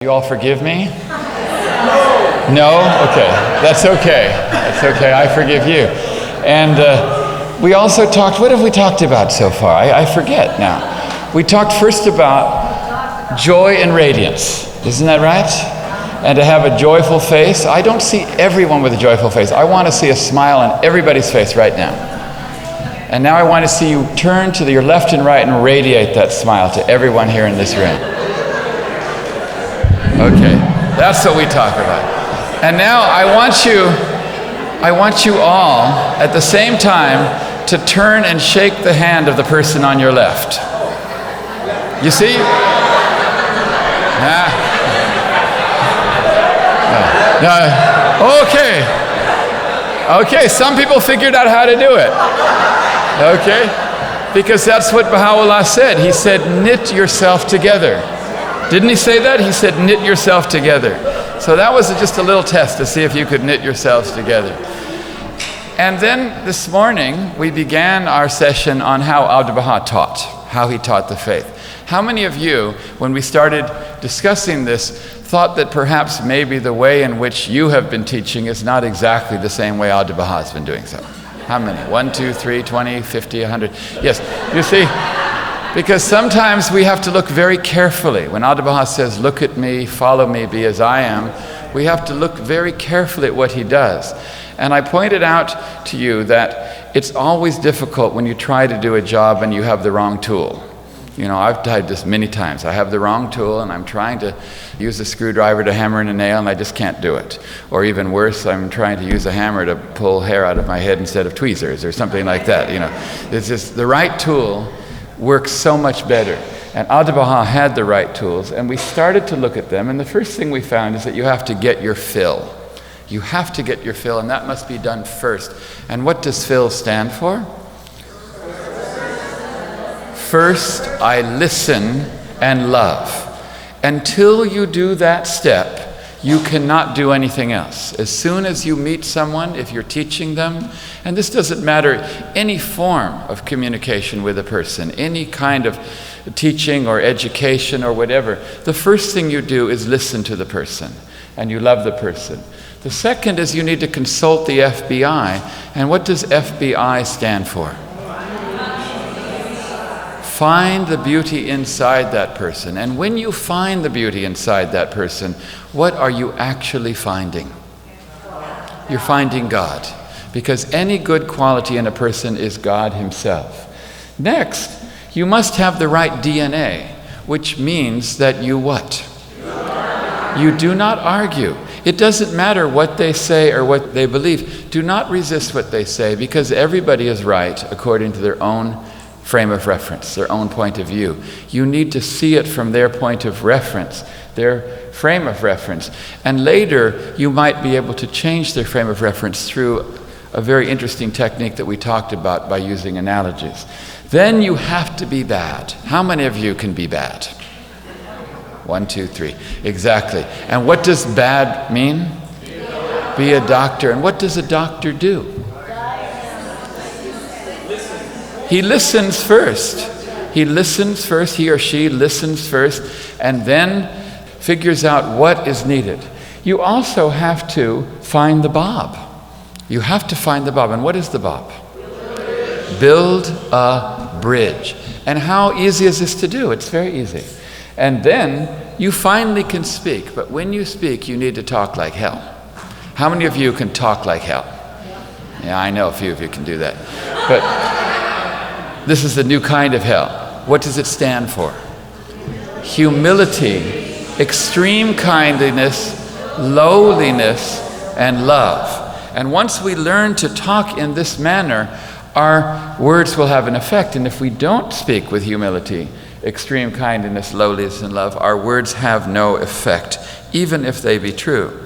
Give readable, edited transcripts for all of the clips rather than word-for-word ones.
You all forgive me? No? Okay. That's okay. That's okay. I forgive you. And we also talked, what have we talked about so far? I forget now. We talked first about joy and radiance. Isn't that right? And to have a joyful face. I don't see everyone with a joyful face. I want to see a smile on everybody's face right now. And now I want to see you turn to your left and right and radiate that smile to everyone here in this room. Okay, that's what we talk about. And now I want you all at the same time to turn and shake the hand of the person on your left. You see? Okay. Okay, some people figured out how to do it. Okay? Because that's what Baha'u'llah said. He said, knit yourself together. Didn't he say that? He said, knit yourself together. So that was just a little test to see if you could knit yourselves together. And then this morning, we began our session on how Abdu'l-Bahá taught, how he taught the faith. How many of you, when we started discussing this, thought that perhaps maybe the way in which you have been teaching is not exactly the same way Abdu'l-Bahá has been doing so? How many? 1, 2, 3, 20, 50, 100? Yes, you see? Because sometimes we have to look very carefully. When Abdu'l-Bahá says, look at me, follow me, be as I am, we have to look very carefully at what he does. And I pointed out to you that it's always difficult when you try to do a job and you have the wrong tool. You know, I've tried this many times. I have the wrong tool and I'm trying to use a screwdriver to hammer in a nail and I just can't do it. Or even worse, I'm trying to use a hammer to pull hair out of my head instead of tweezers or something like that. You know, it's just the right tool works so much better. And Abdu'l-Bahá had the right tools, and we started to look at them, and the first thing we found is that you have to get your fill. You have to get your fill, and that must be done first. And what does fill stand for? First, I listen and love. Until you do that step, you cannot do anything else. As soon as you meet someone, if you're teaching them, and this doesn't matter, any form of communication with a person, any kind of teaching or education or whatever, the first thing you do is listen to the person, and you love the person. The second is you need to consult the FBI, and what does FBI stand for? Find the beauty inside that person. And when you find the beauty inside that person, what are you actually finding? You're finding God. Because any good quality in a person is God himself. Next, you must have the right DNA, which means that you what? You do not argue. It doesn't matter what they say or what they believe. Do not resist what they say, because everybody is right according to their own frame of reference, their own point of view. You need to see it from their point of reference, their frame of reference. And later, you might be able to change their frame of reference through a very interesting technique that we talked about by using analogies. Then you have to be bad. How many of you can be bad? 1, 2, 3. Exactly. And what does bad mean? Be a doctor. And what does a doctor do? He listens first. He listens first. He or she listens first and then figures out what is needed. You also have to find the bob. You have to find the bob. And what is the bob? Build a bridge. And how easy is this to do? It's very easy. And then you finally can speak. But when you speak, you need to talk like hell. How many of you can talk like hell? Yeah, I know a few of you can do that. But this is the new kind of hell. What does it stand for? Humility, extreme kindliness, lowliness, and love. And once we learn to talk in this manner, our words will have an effect. And if we don't speak with humility, extreme kindliness, lowliness, and love, our words have no effect, even if they be true.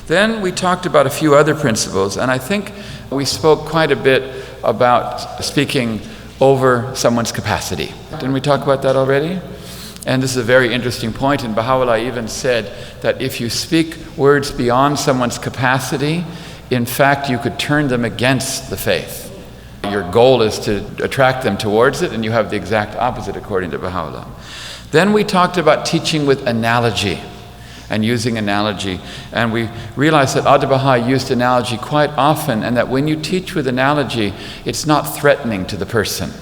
Then we talked about a few other principles, and I think we spoke quite a bit about speaking over someone's capacity. Didn't we talk about that already? And this is a very interesting point, and Baha'u'llah even said that if you speak words beyond someone's capacity, in fact, you could turn them against the faith. Your goal is to attract them towards it, and you have the exact opposite according to Baha'u'llah. Then we talked about teaching with analogy. and using analogy. And we realized that Abdu'l-Bahá used analogy quite often, and that when you teach with analogy, it's not threatening to the person.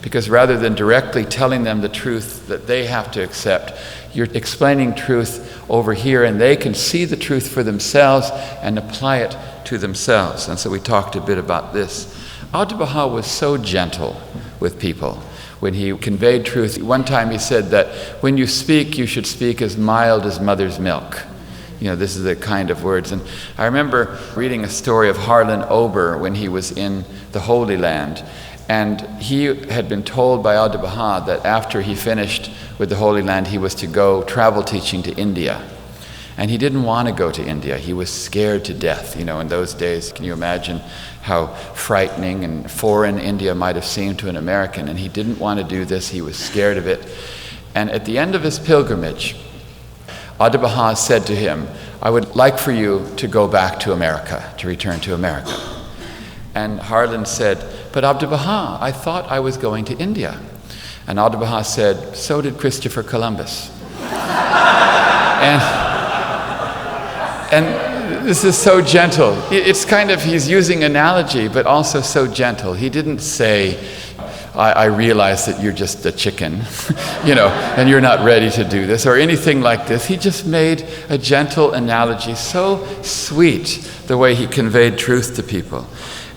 Because rather than directly telling them the truth that they have to accept, you're explaining truth over here, and they can see the truth for themselves and apply it to themselves. And so we talked a bit about this. Abdu'l-Bahá was so gentle with people when he conveyed truth. One time he said that when you speak, you should speak as mild as mother's milk. You know, this is the kind of words. And I remember reading a story of Harlan Ober when he was in the Holy Land. And he had been told by Abdu'l-Bahá that after he finished with the Holy Land, he was to go travel teaching to India. And he didn't want to go to India. He was scared to death. You know, in those days, can you imagine how frightening and foreign India might have seemed to an American? And he didn't want to do this. He was scared of it. And at the end of his pilgrimage, Abdu'l-Bahá said to him, I would like for you to go back to America, to return to America. And Harlan said, but Abdu'l-Bahá, I thought I was going to India. And Abdu'l-Bahá said, so did Christopher Columbus. And this is so gentle. It's kind of, he's using analogy, but also so gentle. He didn't say, I realize that you're just a chicken, you know, and you're not ready to do this, or anything like this. He just made a gentle analogy, so sweet, the way he conveyed truth to people.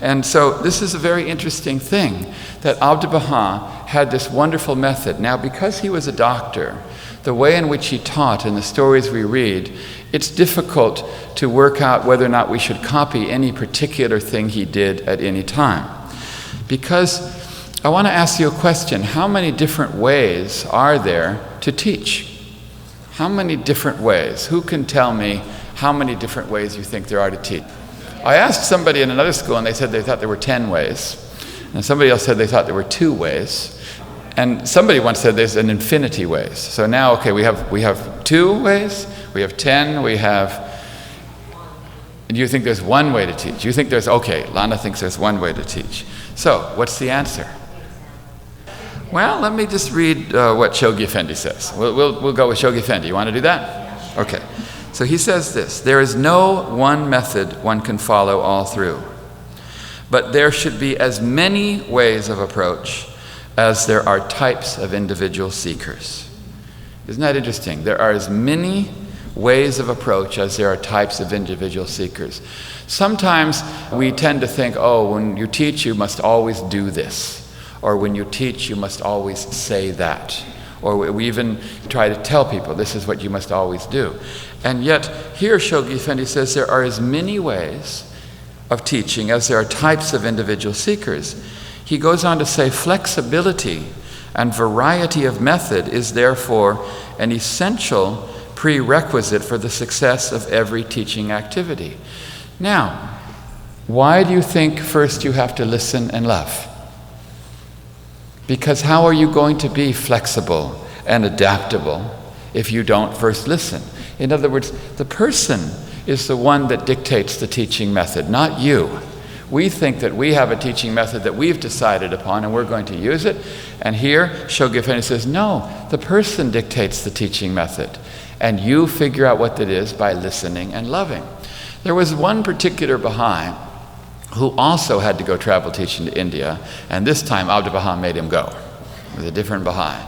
And so this is a very interesting thing, that Abdu'l-Bahá had this wonderful method. Now, because he was a doctor, the way in which he taught and the stories we read, it's difficult to work out whether or not we should copy any particular thing he did at any time. Because I want to ask you a question. How many different ways are there to teach? How many different ways? Who can tell me how many different ways you think there are to teach? I asked somebody in another school, and they said they thought there were 10 ways. And somebody else said they thought there were 2 ways. And somebody once said there's an infinity ways. So now, okay, we have 2 ways, we have 10, we have... Do you think there's 1 way to teach? You think there's... Okay, Lana thinks there's 1 way to teach. So, what's the answer? Well, let me just read what Shoghi Effendi says. We'll go with Shoghi Effendi. You want to do that? Okay. So he says this, there is no one method one can follow all through, but there should be as many ways of approach as there are types of individual seekers. Isn't that interesting? There are as many ways of approach as there are types of individual seekers. Sometimes we tend to think, oh, when you teach, you must always do this. Or when you teach, you must always say that. Or we even try to tell people, this is what you must always do. And yet, here Shoghi Effendi says there are as many ways of teaching as there are types of individual seekers. He goes on to say flexibility and variety of method is therefore an essential prerequisite for the success of every teaching activity. Now, why do you think first you have to listen and love? Because how are you going to be flexible and adaptable if you don't first listen? In other words, the person is the one that dictates the teaching method, not you. We think that we have a teaching method that we've decided upon and we're going to use it. And here, Shoghi Effendi says, no, the person dictates the teaching method. And you figure out what that is by listening and loving. There was one particular Baha'i who also had to go travel teaching to India, and this time Abdu'l-Bahá made him go with a different Baha'i.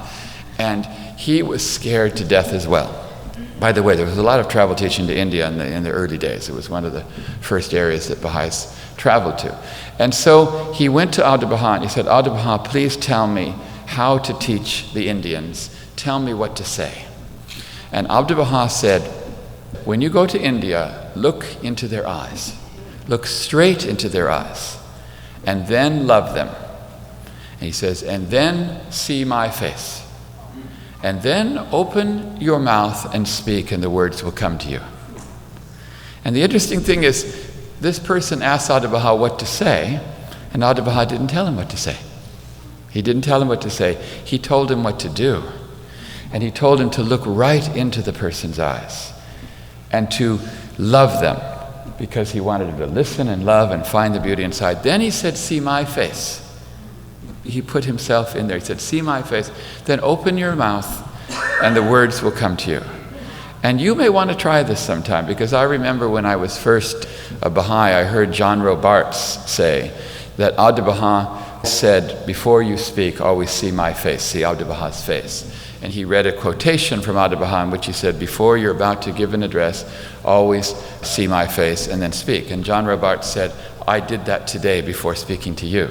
And he was scared to death as well. By the way, there was a lot of travel teaching to India in the early days. It was one of the first areas that Baha'is traveled to. And so he went to Abdu'l-Bahá and he said, Abdu'l-Bahá, please tell me how to teach the Indians. Tell me what to say. And Abdu'l-Bahá said, when you go to India, look into their eyes. Look straight into their eyes. And then love them. And he says, and then see my face. And then open your mouth and speak, and the words will come to you. And the interesting thing is, this person asked Abdu'l-Bahá what to say, and Abdu'l-Bahá didn't tell him what to say. He didn't tell him what to say. He told him what to do. And he told him to look right into the person's eyes and to love them, because he wanted him to listen and love and find the beauty inside. Then he said, see my face. He put himself in there. He said, see my face. Then open your mouth and the words will come to you. And you may want to try this sometime, because I remember when I was first a Baha'i, I heard John Robarts say that Abdu'l-Bahá said, before you speak, always see my face, see Abdu'l-Bahā's face. And he read a quotation from Abdu'l-Bahá in which he said, before you're about to give an address, always see my face and then speak. And John Robarts said, I did that today before speaking to you.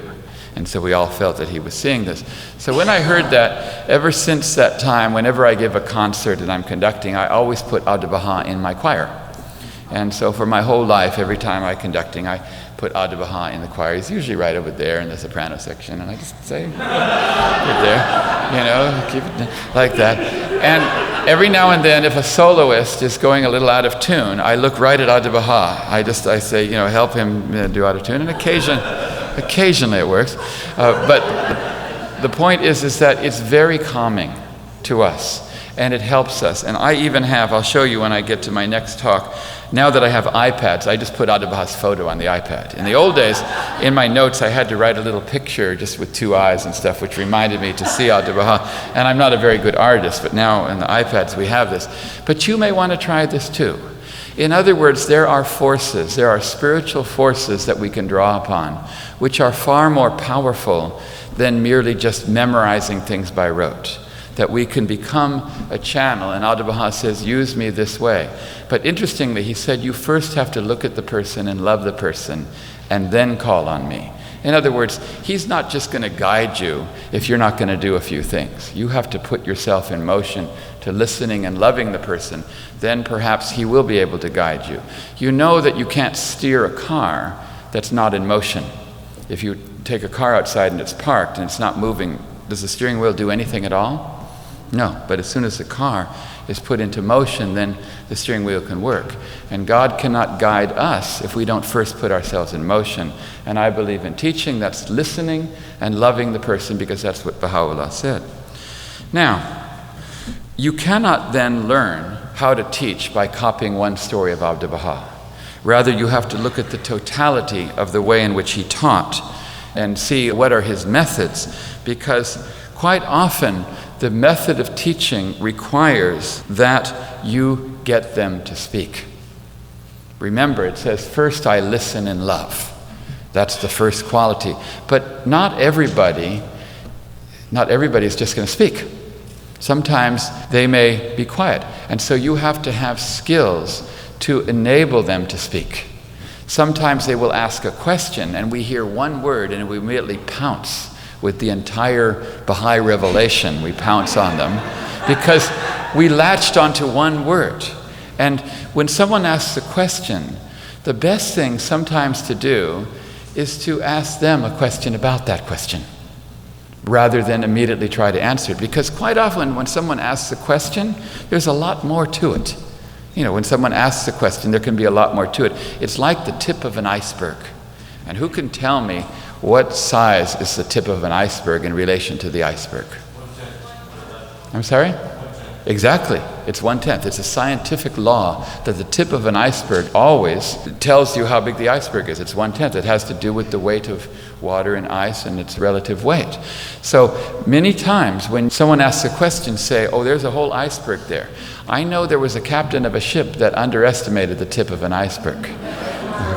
And so we all felt that he was seeing this. So when I heard that, ever since that time, whenever I give a concert and I'm conducting, I always put Abdu'l-Bahá in my choir. And so for my whole life, every time I'm conducting, I put Abdu'l-Bahá in the choir. He's usually right over there in the soprano section, and I just say, right there, keep it like that. And every now and then, if a soloist is going a little out of tune, I look right at Abdu'l-Bahá. I say, help him do out of tune, and occasionally it works. But the point is that it's very calming to us, and it helps us. And I even have, I'll show you when I get to my next talk, now that I have iPads, I just put Abdu'l-Bahā's photo on the iPad. In the old days, in my notes, I had to write a little picture just with 2 eyes and stuff, which reminded me to see Abdu'l-Bahá. And I'm not a very good artist, but now in the iPads we have this. But you may want to try this too. In other words, there are spiritual forces that we can draw upon, which are far more powerful than merely just memorizing things by rote. That we can become a channel, and Abdu'l-Bahá says, use me this way. But interestingly, he said, you first have to look at the person and love the person, and then call on me. In other words, he's not just going to guide you if you're not going to do a few things. You have to put yourself in motion to listening and loving the person. Then perhaps he will be able to guide you. You know that you can't steer a car that's not in motion. If you take a car outside and it's parked and it's not moving, does the steering wheel do anything at all? No, but as soon as the car is put into motion, then the steering wheel can work. And God cannot guide us if we don't first put ourselves in motion. And I believe in teaching that's listening and loving the person, because that's what Baha'u'llah said. Now, you cannot then learn how to teach by copying one story of Abdu'l-Bahá. Rather, you have to look at the totality of the way in which he taught and see what are his methods, because quite often the method of teaching requires that you get them to speak. Remember, it says, first I listen and love. That's the first quality. But not everybody is just going to speak. Sometimes they may be quiet. And so you have to have skills to enable them to speak. Sometimes they will ask a question and we hear one word and we immediately pounce with the entire Baha'i revelation. We pounce on them because we latched onto one word. And when someone asks a question, the best thing sometimes to do is to ask them a question about that question, rather than immediately try to answer it. Because quite often when someone asks a question, there's a lot more to it. When someone asks a question, there can be a lot more to it. It's like the tip of an iceberg. And who can tell me what size is the tip of an iceberg in relation to the iceberg? I'm sorry? Exactly. It's 1/10. It's a scientific law that the tip of an iceberg always tells you how big the iceberg is. It's 1/10. It has to do with the weight of water and ice and its relative weight. So many times when someone asks a question, say, oh, there's a whole iceberg there. I know there was a captain of a ship that underestimated the tip of an iceberg.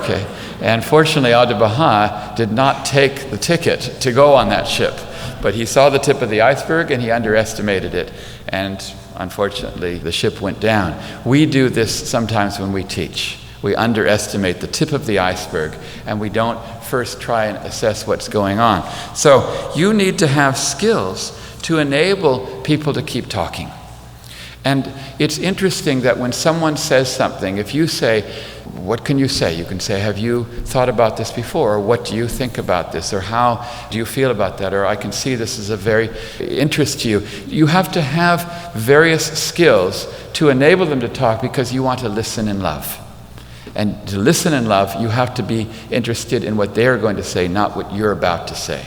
Okay. And fortunately, Abdu'l-Bahá did not take the ticket to go on that ship. But he saw the tip of the iceberg and he underestimated it. And unfortunately, the ship went down. We do this sometimes when we teach. We underestimate the tip of the iceberg and we don't first try and assess what's going on. So you need to have skills to enable people to keep talking. And it's interesting that when someone says something, if you say, what can you say? You can say, have you thought about this before? Or what do you think about this? Or how do you feel about that? Or I can see this is a very interest to you. You have to have various skills to enable them to talk because you want to listen in love. And to listen in love, you have to be interested in what they're going to say, not what you're about to say.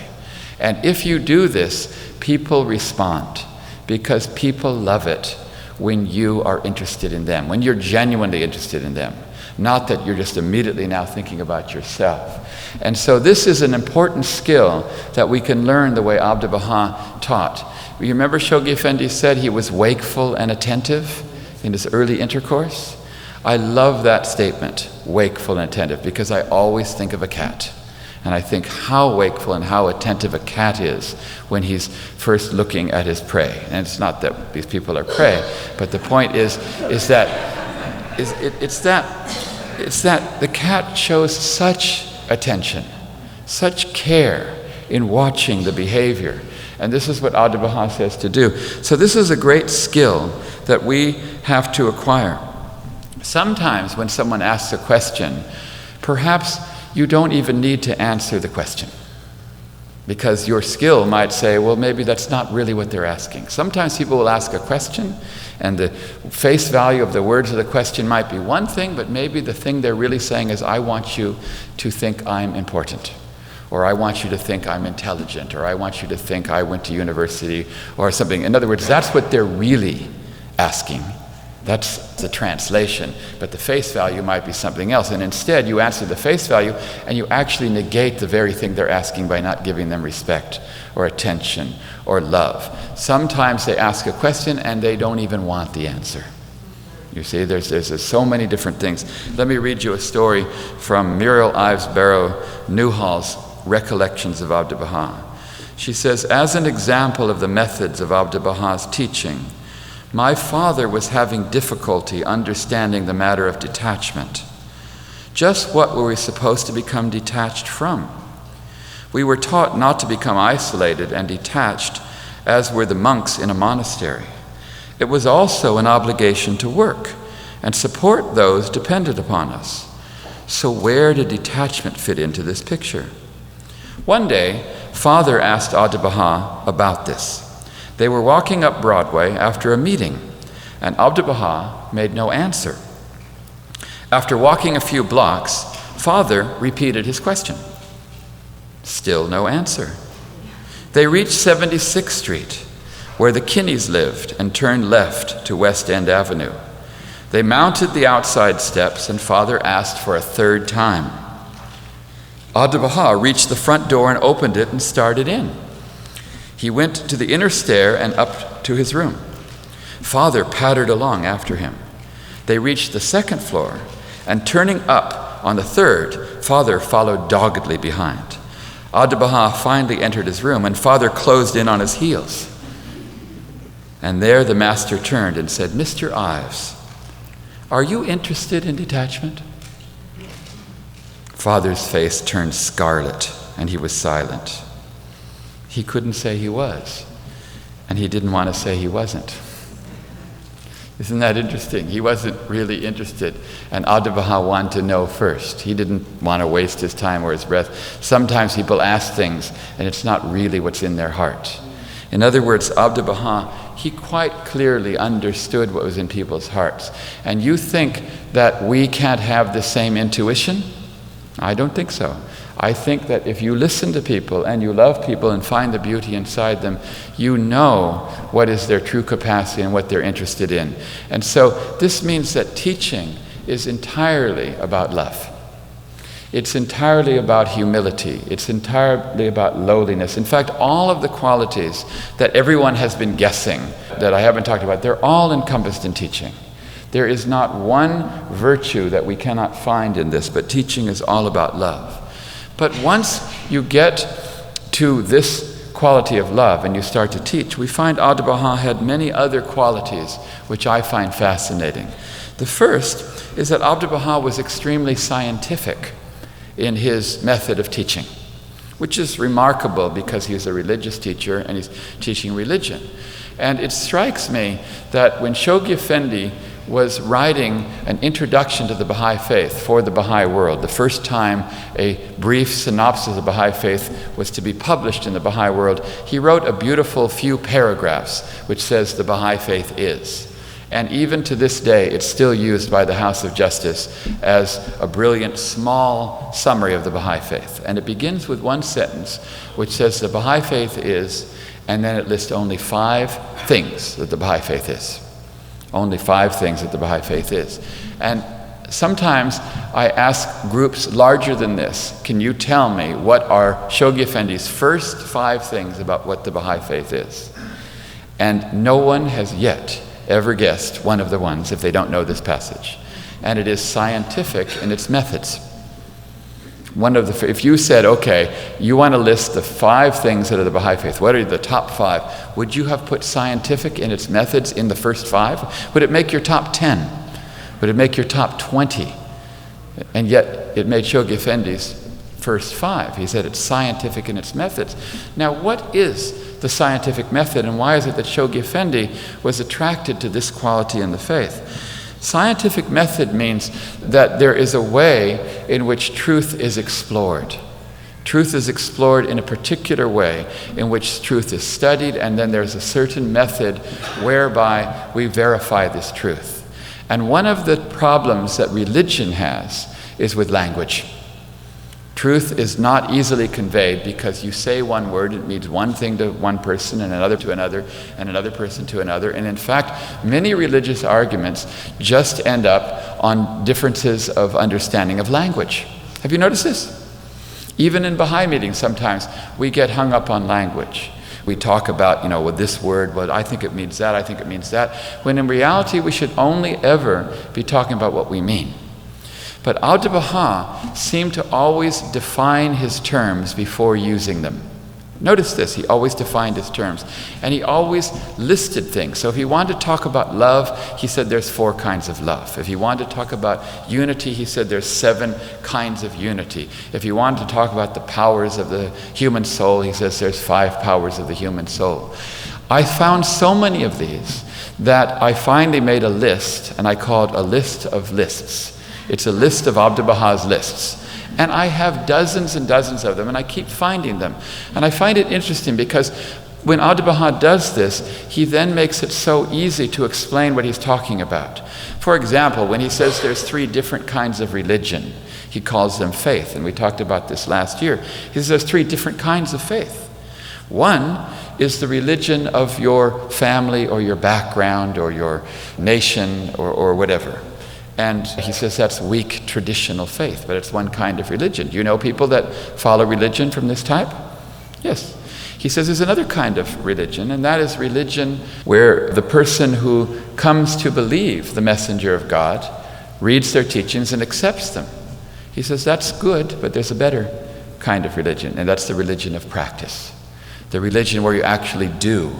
And if you do this, people respond because people love it when you are interested in them, when you're genuinely interested in them, not that you're just immediately now thinking about yourself. And so this is an important skill that we can learn the way Abdu'l-Bahá taught. You remember Shoghi Effendi said he was wakeful and attentive? in his early intercourse. I love that statement, wakeful and attentive, because I always think of a cat. And I think how wakeful and how attentive a cat is when he's first looking at his prey. And it's not that these people are prey, but the point is that the cat shows such attention, such care in watching the behavior. And this is what Abdu'l-Bahá says to do. So this is a great skill that we have to acquire. Sometimes when someone asks a question, perhaps you don't even need to answer the question, because your skill might say, well, maybe that's not really what they're asking. Sometimes people will ask a question, and the face value of the words of the question might be one thing, but maybe the thing they're really saying is, I want you to think I'm important, or I want you to think I'm intelligent, or I want you to think I went to university, or something. In other words, that's what they're really asking. That's the translation, but the face value might be something else. And instead, you answer the face value, and you actually negate the very thing they're asking by not giving them respect or attention or love. Sometimes they ask a question, and they don't even want the answer. You see, there's so many different things. Let me read you a story from Muriel Ives Barrow Newhall's Recollections of Abdu'l-Bahá. She says, as an example of the methods of Abdu'l-Bahā's teaching, my father was having difficulty understanding the matter of detachment. Just what were we supposed to become detached from? We were taught not to become isolated and detached as were the monks in a monastery. It was also an obligation to work and support those dependent upon us. So where did detachment fit into this picture? One day, Father asked Abdu'l-Bahá about this. They were walking up Broadway after a meeting, and Abdu'l-Bahá made no answer. After walking a few blocks, Father repeated his question. Still no answer. They reached 76th Street, where the Kinneys lived, and turned left to West End Avenue. They mounted the outside steps, and Father asked for a third time. Abdu'l-Bahá reached the front door and opened it and started in. He went to the inner stair and up to his room. Father pattered along after him. They reached the second floor, and turning up on the third, Father followed doggedly behind. Abdu'l-Bahá finally entered his room, and Father closed in on his heels. And there the master turned and said, Mr. Ives, are you interested in detachment? Father's face turned scarlet, and he was silent. He couldn't say he was, and he didn't want to say he wasn't. Isn't that interesting? He wasn't really interested, and Abdu'l-Bahá wanted to know first. He didn't want to waste his time or his breath. Sometimes people ask things, and it's not really what's in their heart. In other words, Abdu'l-Bahá, he quite clearly understood what was in people's hearts. And you think that we can't have the same intuition? I don't think so. I think that if you listen to people and you love people and find the beauty inside them, you know what is their true capacity and what they're interested in. And so this means that teaching is entirely about love. It's entirely about humility. It's entirely about lowliness. In fact, all of the qualities that everyone has been guessing that I haven't talked about, they're all encompassed in teaching. There is not one virtue that we cannot find in this, but teaching is all about love. But once you get to this quality of love and you start to teach, we find Abdu'l-Bahá had many other qualities which I find fascinating. The first is that Abdu'l-Bahá was extremely scientific in his method of teaching, which is remarkable because he's a religious teacher and he's teaching religion. And it strikes me that when Shoghi Effendi was writing an introduction to the Baha'i faith for the Baha'i world, the first time a brief synopsis of the Baha'i faith was to be published in the Baha'i world, he wrote a beautiful few paragraphs which says the Baha'i faith is. And even to this day, it's still used by the House of Justice as a brilliant small summary of the Baha'i faith. And it begins with one sentence which says the Baha'i faith is, and then it lists only 5 things that the Baha'i faith is. Only 5 things that the Baha'i faith is. And sometimes I ask groups larger than this, can you tell me what are Shoghi Effendi's first 5 things about what the Baha'i faith is? And no one has yet ever guessed one of the ones if they don't know this passage. And it is scientific in its methods. If you said, okay, you want to list the 5 things that are the Baha'i faith, what are the top 5? Would you have put scientific in its methods in the first 5? Would it make your top 10? Would it make your top 20? And yet it made Shoghi Effendi's first 5. He said it's scientific in its methods. Now, what is the scientific method, and why is it that Shoghi Effendi was attracted to this quality in the faith? Scientific method means that there is a way in which truth is explored. Truth is explored in a particular way in which truth is studied, and then there's a certain method whereby we verify this truth. And one of the problems that religion has is with language. Truth is not easily conveyed because you say one word, it means one thing to one person and another to another and another person to another. And in fact, many religious arguments just end up on differences of understanding of language. Have you noticed this? Even in Baha'i meetings, sometimes we get hung up on language. We talk about, with this word, well, I think it means that, I think it means that, when in reality we should only ever be talking about what we mean. But Abdu'l-Bahá seemed to always define his terms before using them. Notice this, he always defined his terms. And he always listed things. So if he wanted to talk about love, he said there's 4 kinds of love. If he wanted to talk about unity, he said there's 7 kinds of unity. If he wanted to talk about the powers of the human soul, he says there's 5 powers of the human soul. I found so many of these that I finally made a list, and I called a list of lists. It's a list of Abdu'l-Bahā's lists. And I have dozens and dozens of them, and I keep finding them. And I find it interesting because when Abdu'l-Bahá does this, he then makes it so easy to explain what he's talking about. For example, when he says there's 3 different kinds of religion, he calls them faith, and we talked about this last year. He says there's 3 different kinds of faith. One is the religion of your family or your background or your nation or whatever. And he says that's weak traditional faith, but it's one kind of religion. Do you know people that follow religion from this type? Yes. He says there's another kind of religion, and that is religion where the person who comes to believe the messenger of God reads their teachings and accepts them. He says that's good, but there's a better kind of religion, and that's the religion of practice. The religion where you actually do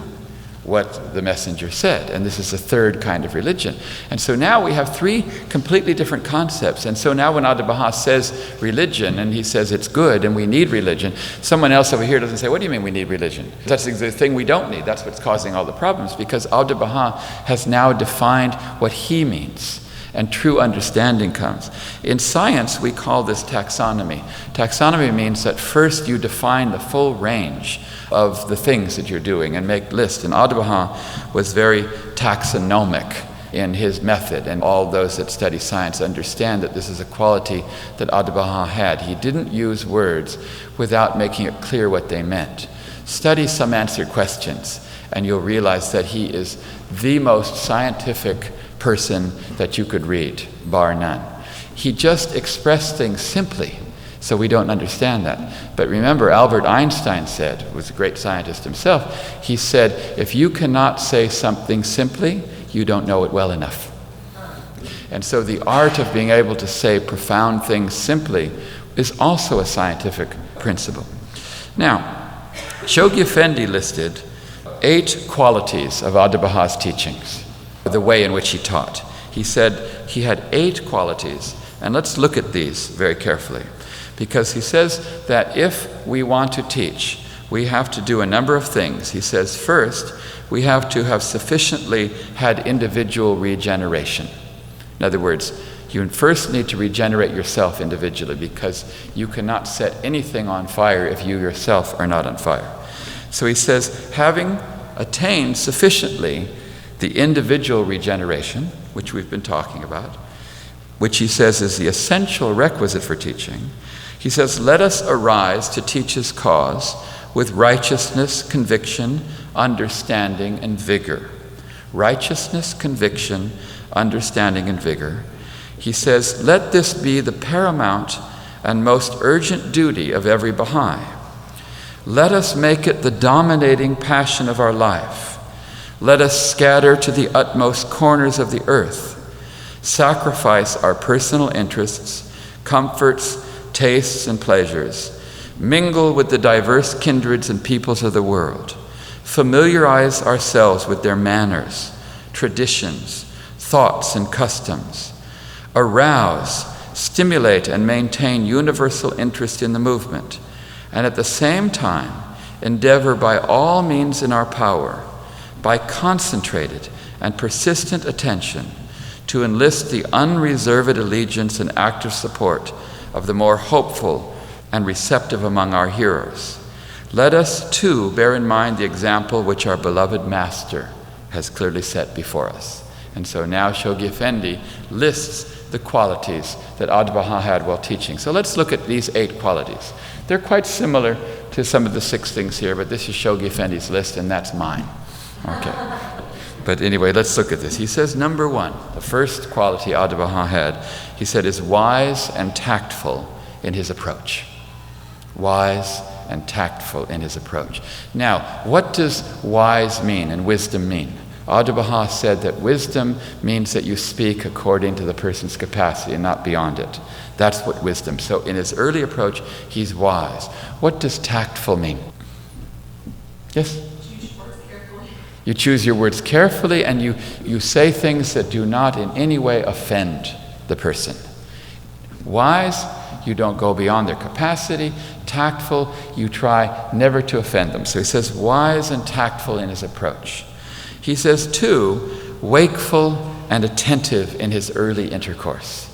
what the messenger said. And this is the 3rd kind of religion. And so now we have 3 completely different concepts. And so now when Abdu'l-Bahá says religion, and he says it's good and we need religion, someone else over here doesn't say, what do you mean we need religion? That's the thing we don't need. That's what's causing all the problems, because Abdu'l-Bahá has now defined what he means. And true understanding comes. In science, we call this taxonomy. Taxonomy means that first you define the full range of the things that you're doing and make lists. And Abdu'l-Bahá was very taxonomic in his method, and all those that study science understand that this is a quality that Abdu'l-Bahá had. He didn't use words without making it clear what they meant. Study some answered questions, and you'll realize that he is the most scientific person that you could read, bar none. He just expressed things simply, so we don't understand that. But remember, Albert Einstein said, was a great scientist himself, he said, if you cannot say something simply, you don't know it well enough. And so the art of being able to say profound things simply is also a scientific principle. Now, Shoghi Effendi listed 8 qualities of Abdu'l-Bahā's teachings, the way in which he taught. He said he had 8 qualities, and let's look at these very carefully, because he says that if we want to teach, we have to do a number of things. He says first, we have to have sufficiently had individual regeneration. In other words, you first need to regenerate yourself individually, because you cannot set anything on fire if you yourself are not on fire. So he says, having attained sufficiently the individual regeneration, which we've been talking about, which he says is the essential requisite for teaching, he says, let us arise to teach his cause with righteousness, conviction, understanding, and vigor. Righteousness, conviction, understanding, and vigor. He says, let this be the paramount and most urgent duty of every Baha'i. Let us make it the dominating passion of our life. Let us scatter to the utmost corners of the earth, sacrifice our personal interests, comforts, tastes, and pleasures, mingle with the diverse kindreds and peoples of the world, familiarize ourselves with their manners, traditions, thoughts, and customs, arouse, stimulate, and maintain universal interest in the movement, and at the same time endeavor by all means in our power, by concentrated and persistent attention, to enlist the unreserved allegiance and active support of the more hopeful and receptive among our hearers. Let us, too, bear in mind the example which our beloved Master has clearly set before us. And so now Shoghi Effendi lists the qualities that Abdu'l-Bahá had while teaching. So let's look at these 8 qualities. They're quite similar to some of the 6 things here, but this is Shoghi Effendi's list, and that's mine. Okay. But anyway, let's look at this. He says, number 1, the first quality Abdu'l-Bahá had, he said, is wise and tactful in his approach. Wise and tactful in his approach. Now, what does wise mean and wisdom mean? Abdu'l-Bahá said that wisdom means that you speak according to the person's capacity and not beyond it. That's what wisdom. So in his early approach, he's wise. What does tactful mean? Yes? You choose your words carefully, and you say things that do not in any way offend the person. Wise, you don't go beyond their capacity. Tactful, you try never to offend them. So he says wise and tactful in his approach. He says, 2, wakeful and attentive in his early intercourse.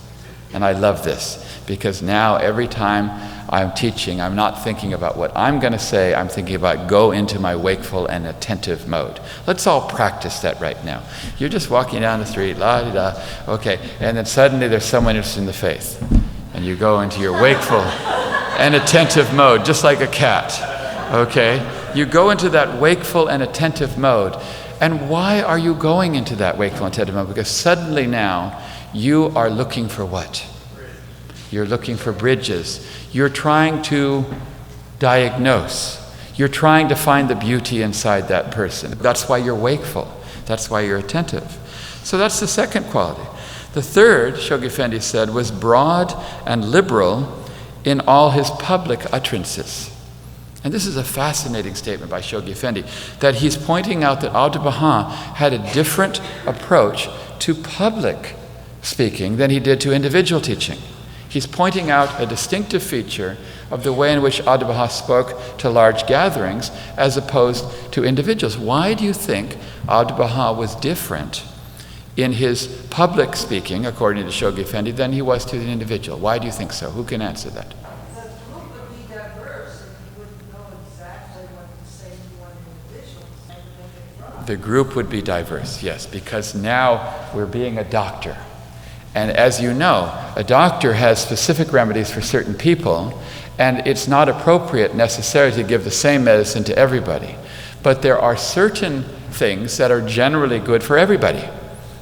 And I love this, because now every time I'm teaching, I'm not thinking about what I'm going to say, I'm thinking about go into my wakeful and attentive mode. Let's all practice that right now. You're just walking down the street, la-di-da, okay, and then suddenly there's someone interested in the faith. And you go into your wakeful and attentive mode, just like a cat, okay? You go into that wakeful and attentive mode. And why are you going into that wakeful and attentive mode? Because suddenly now you are looking for what? You're looking for bridges. You're trying to diagnose. You're trying to find the beauty inside that person. That's why you're wakeful. That's why you're attentive. So that's the second quality. The third, Shoghi Effendi said, was broad and liberal in all his public utterances. And this is a fascinating statement by Shoghi Effendi, that he's pointing out that Abdu'l-Bahá had a different approach to public speaking than he did to individual teaching. He's pointing out a distinctive feature of the way in which Abdu'l-Bahá spoke to large gatherings as opposed to individuals. Why do you think Abdu'l-Bahá was different in his public speaking, according to Shoghi Effendi, than he was to the individual? Why do you think so? Who can answer that? The group would be diverse, yes, because now we're being a doctor. And as you know, a doctor has specific remedies for certain people, and it's not appropriate necessarily to give the same medicine to everybody. But there are certain things that are generally good for everybody.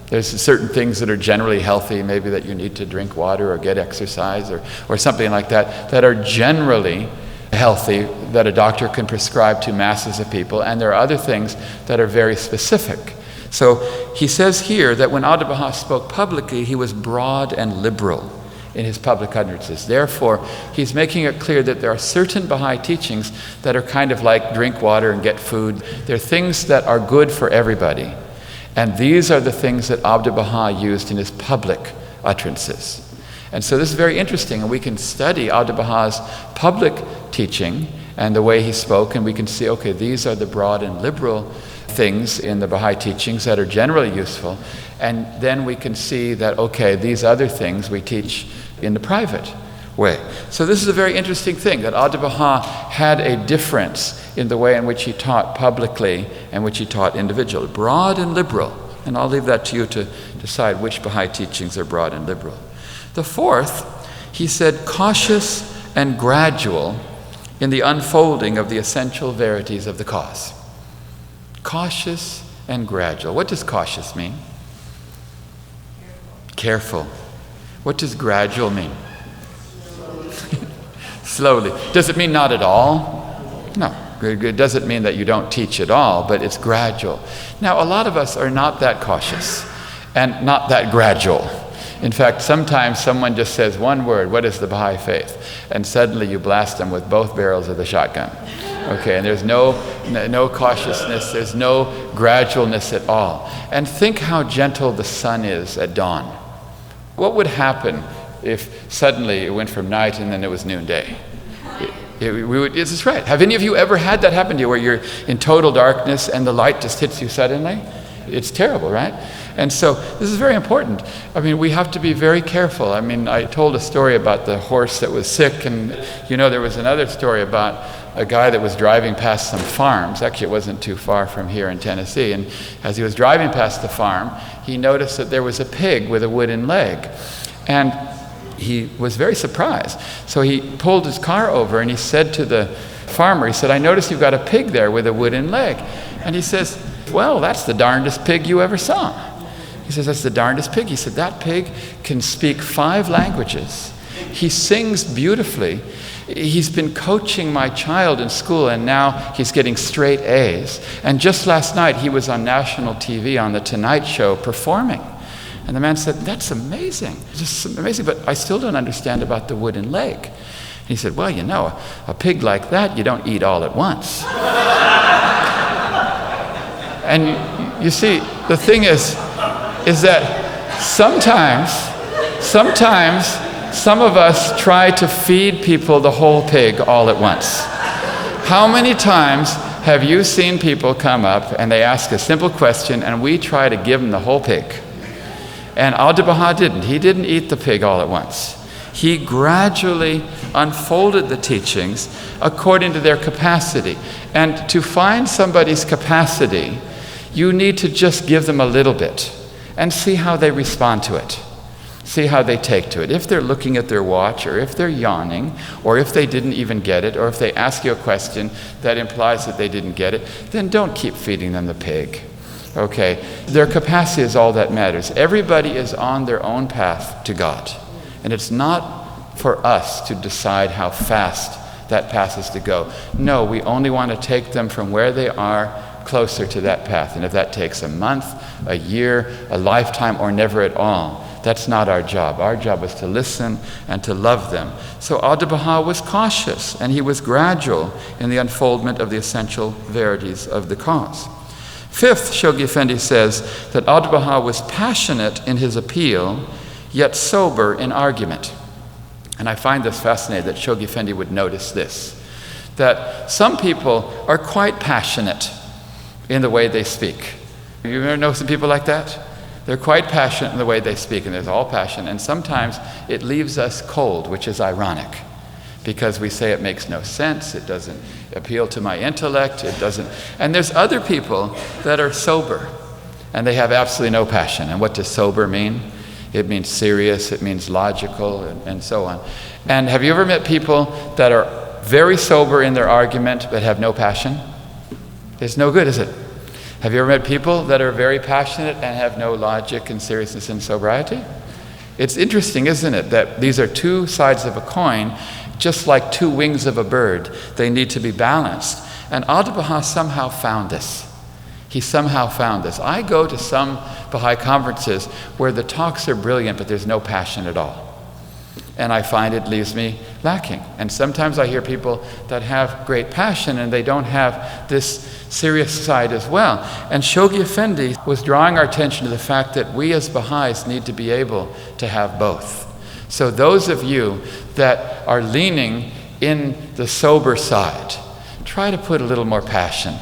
There's certain things that are generally healthy, maybe that you need to drink water or get exercise or something like that, that are generally healthy, that a doctor can prescribe to masses of people, and there are other things that are very specific. So he says here that when Abdu'l-Bahá spoke publicly, he was broad and liberal in his public utterances. Therefore, he's making it clear that there are certain Baha'i teachings that are kind of like drink water and get food. They're things that are good for everybody. And these are the things that Abdu'l-Bahá used in his public utterances. And so this is very interesting, and we can study Abdu'l-Bahā's public teaching and the way he spoke, and we can see, okay, these are the broad and liberal things in the Baha'i teachings that are generally useful, and then we can see that, okay, these other things we teach in the private way. So this is a very interesting thing, that Abdu'l-Bahá had a difference in the way in which he taught publicly and which he taught individually. Broad and liberal. And I'll leave that to you to decide which Baha'i teachings are broad and liberal. The fourth, he said, cautious and gradual in the unfolding of the essential verities of the cause. Cautious and gradual. What does cautious mean? Careful. What does gradual mean? Slowly. Does it mean not at all? No, it doesn't mean that you don't teach at all, but it's gradual. Now, a lot of us are not that cautious and not that gradual. In fact, sometimes someone just says one word, what is the Baha'i faith? And suddenly you blast them with both barrels of the shotgun. Okay, and there's no cautiousness, there's no gradualness at all. And think how gentle the sun is at dawn. What would happen if suddenly it went from night and then it was noonday? This is right. Have any of you ever had that happen to you where you're in total darkness and the light just hits you suddenly? It's terrible, right? And so this is very important. I mean, we have to be very careful. I mean, I told a story about the horse that was sick, and there was another story about a guy that was driving past some farms. Actually, it wasn't too far from here in Tennessee. And as he was driving past the farm, he noticed that there was a pig with a wooden leg. And he was very surprised. So he pulled his car over and he said to the farmer, he said, I noticed you've got a pig there with a wooden leg. And he says, well, that's the darndest pig you ever saw. He says, that's the darndest pig. He said, that pig can speak 5 languages. He sings beautifully. He's been coaching my child in school, and now he's getting straight A's. And just last night, he was on national TV on The Tonight Show performing. And the man said, that's amazing. Just amazing, but I still don't understand about the wooden leg. And he said, well, a pig like that, you don't eat all at once. And you see, the thing is that sometimes some of us try to feed people the whole pig all at once. How many times have you seen people come up and they ask a simple question and we try to give them the whole pig? And Abdu'l-Bahá didn't. He didn't eat the pig all at once. He gradually unfolded the teachings according to their capacity. And to find somebody's capacity, you need to just give them a little bit and see how they respond to it. See how they take to it. If they're looking at their watch, or if they're yawning, or if they didn't even get it, or if they ask you a question that implies that they didn't get it, then don't keep feeding them the pig. Okay? Their capacity is all that matters. Everybody is on their own path to God. And it's not for us to decide how fast that path is to go. No, we only want to take them from where they are closer to that path. And if that takes a month, a year, a lifetime, or never at all, that's not our job. Our job is to listen and to love them. So Abdu'l-Bahá was cautious, and he was gradual in the unfoldment of the essential verities of the cause. Fifth, Shoghi Effendi says that Abdu'l-Bahá was passionate in his appeal, yet sober in argument. And I find this fascinating that Shoghi Effendi would notice this, that some people are quite passionate in the way they speak. You ever know some people like that? They're quite passionate in the way they speak, and there's all passion, and sometimes it leaves us cold, which is ironic, because we say it makes no sense, it doesn't appeal to my intellect, it doesn't. And there's other people that are sober, and they have absolutely no passion. And what does sober mean? It means serious, it means logical, and so on. And have you ever met people that are very sober in their argument but have no passion? It's no good, is it? Have you ever met people that are very passionate and have no logic and seriousness and sobriety? It's interesting, isn't it, that these are two sides of a coin, just like two wings of a bird. They need to be balanced. And Abdu'l-Bahá somehow found this. He somehow found this. I go to some Baha'i conferences where the talks are brilliant, but there's no passion at all. And I find it leaves me lacking. And sometimes I hear people that have great passion and they don't have this serious side as well. And Shoghi Effendi was drawing our attention to the fact that we as Baha'is need to be able to have both. So those of you that are leaning in the sober side, try to put a little more passion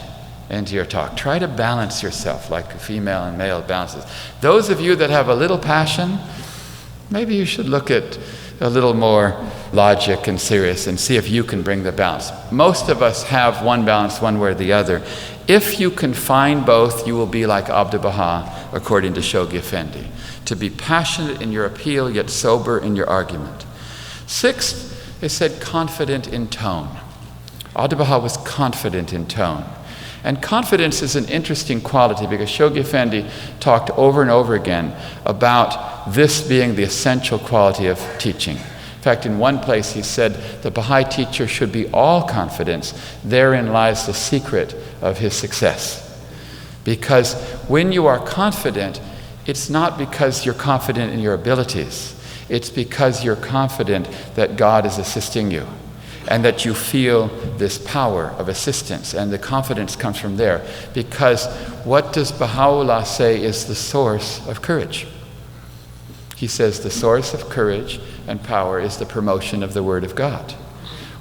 into your talk. Try to balance yourself like a female and male balances. Those of you that have a little passion, maybe you should look at a little more logic and serious and see if you can bring the balance. Most of us have one balance one way or the other. If you can find both, you will be like Abdu'l-Bahá, according to Shoghi Effendi, to be passionate in your appeal yet sober in your argument. Sixth, they said confident in tone. Abdu'l-Bahá was confident in tone. And confidence is an interesting quality because Shoghi Effendi talked over and over again about this being the essential quality of teaching. In fact, in one place he said, the Baha'i teacher should be all confidence. Therein lies the secret of his success. Because when you are confident, it's not because you're confident in your abilities. It's because you're confident that God is assisting you and that you feel this power of assistance, and the confidence comes from there. Because what does Baha'u'llah say is the source of courage? He says the source of courage and power is the promotion of the Word of God.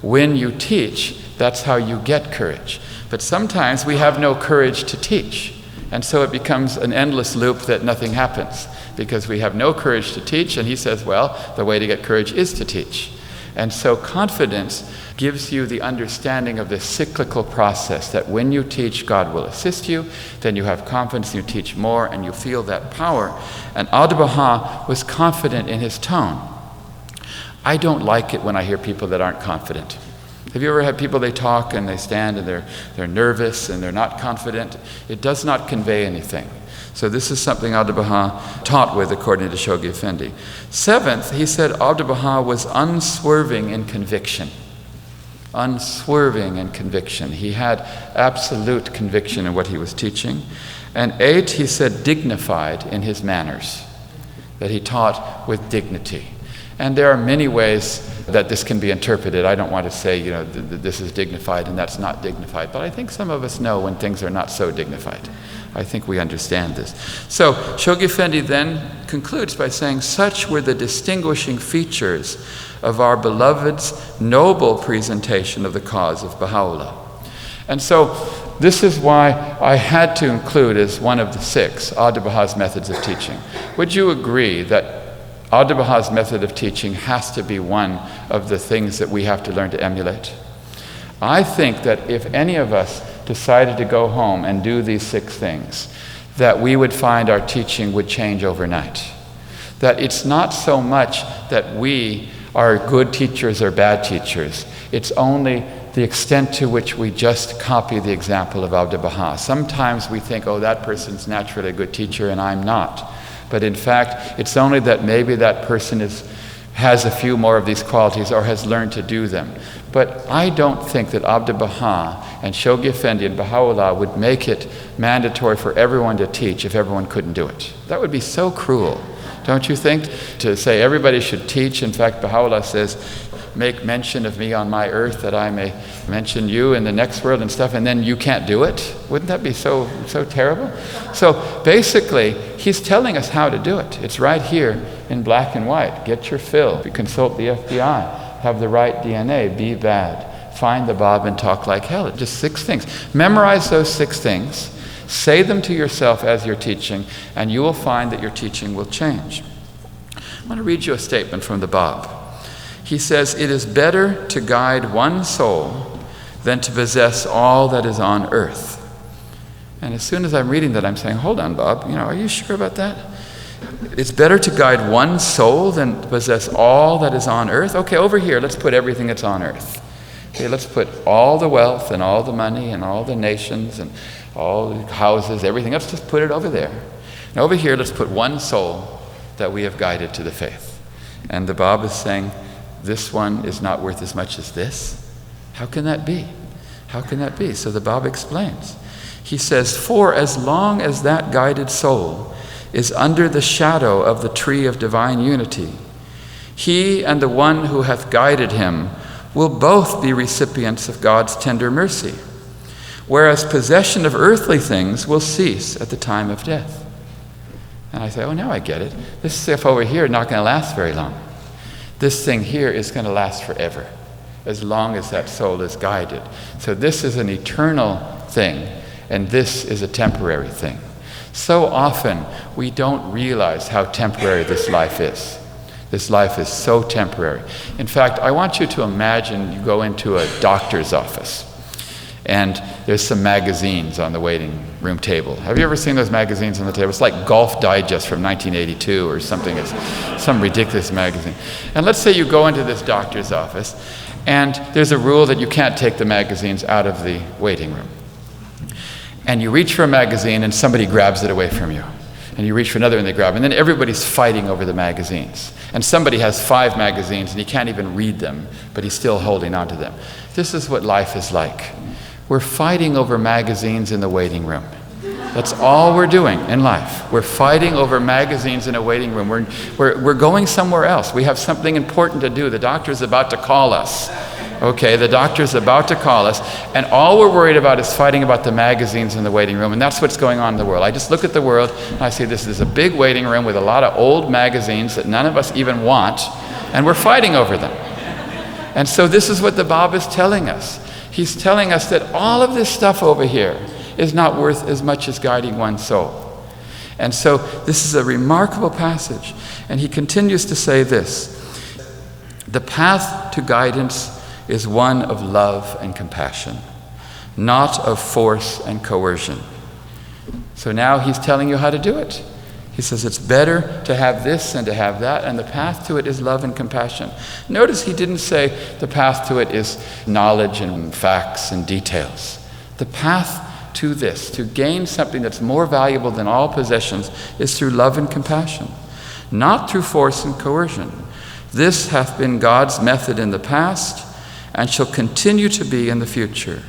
When you teach, that's how you get courage. But sometimes we have no courage to teach. And so it becomes an endless loop that nothing happens, because we have no courage to teach, and he says, well, the way to get courage is to teach. And so confidence gives you the understanding of this cyclical process, that when you teach, God will assist you, then you have confidence, you teach more, and you feel that power. And Abdu'l-Bahá was confident in his tone. I don't like it when I hear people that aren't confident. Have you ever had people, they talk and they stand and they're nervous and they're not confident? It does not convey anything. So this is something Abdu'l-Bahá taught with, according to Shoghi Effendi. Seventh, he said Abdu'l-Bahá was unswerving in conviction. Unswerving in conviction. He had absolute conviction in what he was teaching. And eight, he said dignified in his manners, that he taught with dignity. And there are many ways that this can be interpreted. I don't want to say, this is dignified and that's not dignified, but I think some of us know when things are not so dignified. I think we understand this. So Shoghi Effendi then concludes by saying, such were the distinguishing features of our beloved's noble presentation of the cause of Baha'u'llah. And so this is why I had to include as one of the six Abdu'l-Bahā's methods of teaching. Would you agree that Abdu'l-Bahā's method of teaching has to be one of the things that we have to learn to emulate? I think that if any of us decided to go home and do these six things, that we would find our teaching would change overnight. That it's not so much that we are good teachers or bad teachers. It's only the extent to which we just copy the example of Abdu'l-Bahá. Sometimes we think, oh, that person's naturally a good teacher and I'm not. But in fact, it's only that maybe that person has a few more of these qualities or has learned to do them. But I don't think that Abdu'l-Bahá and Shoghi Effendi and Baha'u'llah would make it mandatory for everyone to teach if everyone couldn't do it. That would be so cruel, don't you think? To say everybody should teach. In fact, Baha'u'llah says, make mention of me on my earth that I may mention you in the next world and stuff, and then you can't do it? Wouldn't that be so terrible? So basically, he's telling us how to do it. It's right here in black and white. Get your fill. Consult the FBI. Have the right DNA. Be bad. Find the Bab and talk like hell. Just six things. Memorize those six things. Say them to yourself as you're teaching, and you will find that your teaching will change. I want to read you a statement from the Bab. He says, it is better to guide one soul than to possess all that is on earth. And as soon as I'm reading that, I'm saying, hold on, Bob, are you sure about that? It's better to guide one soul than to possess all that is on earth? Okay, over here, let's put everything that's on earth. Okay, let's put all the wealth and all the money and all the nations and all the houses, everything. Let's just put it over there. And over here, let's put one soul that we have guided to the faith. And the Bab is saying, this one is not worth as much as this? How can that be? How can that be? So the Bab explains. He says, for as long as that guided soul is under the shadow of the tree of divine unity, he and the one who hath guided him will both be recipients of God's tender mercy, whereas possession of earthly things will cease at the time of death. And I say, oh, now I get it. This stuff over here is not going to last very long. This thing here is going to last forever, as long as that soul is guided. So this is an eternal thing, and this is a temporary thing. So often, we don't realize how temporary this life is. This life is so temporary. In fact, I want you to imagine you go into a doctor's office, and there's some magazines on the waiting room table. Have you ever seen those magazines on the table? It's like Golf Digest from 1982 or something. It's some ridiculous magazine. And let's say you go into this doctor's office, and there's a rule that you can't take the magazines out of the waiting room. And you reach for a magazine, and somebody grabs it away from you. and you reach for another and they grab, and then everybody's fighting over the magazines. And somebody has 5 magazines and he can't even read them, but he's still holding on to them. This is what life is like. We're fighting over magazines in the waiting room. That's all we're doing in life. We're fighting over magazines in a waiting room. We're going somewhere else. We have something important to do. The doctor's about to call us. Okay, the doctor's about to call us, and all we're worried about is fighting about the magazines in the waiting room, and that's what's going on in the world. I just look at the world, and I see this is a big waiting room with a lot of old magazines that none of us even want, and we're fighting over them. And so this is what the Baba is telling us. He's telling us that all of this stuff over here is not worth as much as guiding one's soul. And so this is a remarkable passage, and he continues to say this: the path to guidance is one of love and compassion, not of force and coercion. So now he's telling you how to do it. He says it's better to have this than to have that, and the path to it is love and compassion. Notice he didn't say the path to it is knowledge and facts and details. The path to this, to gain something that's more valuable than all possessions, is through love and compassion, not through force and coercion. This hath been God's method in the past, and shall continue to be in the future.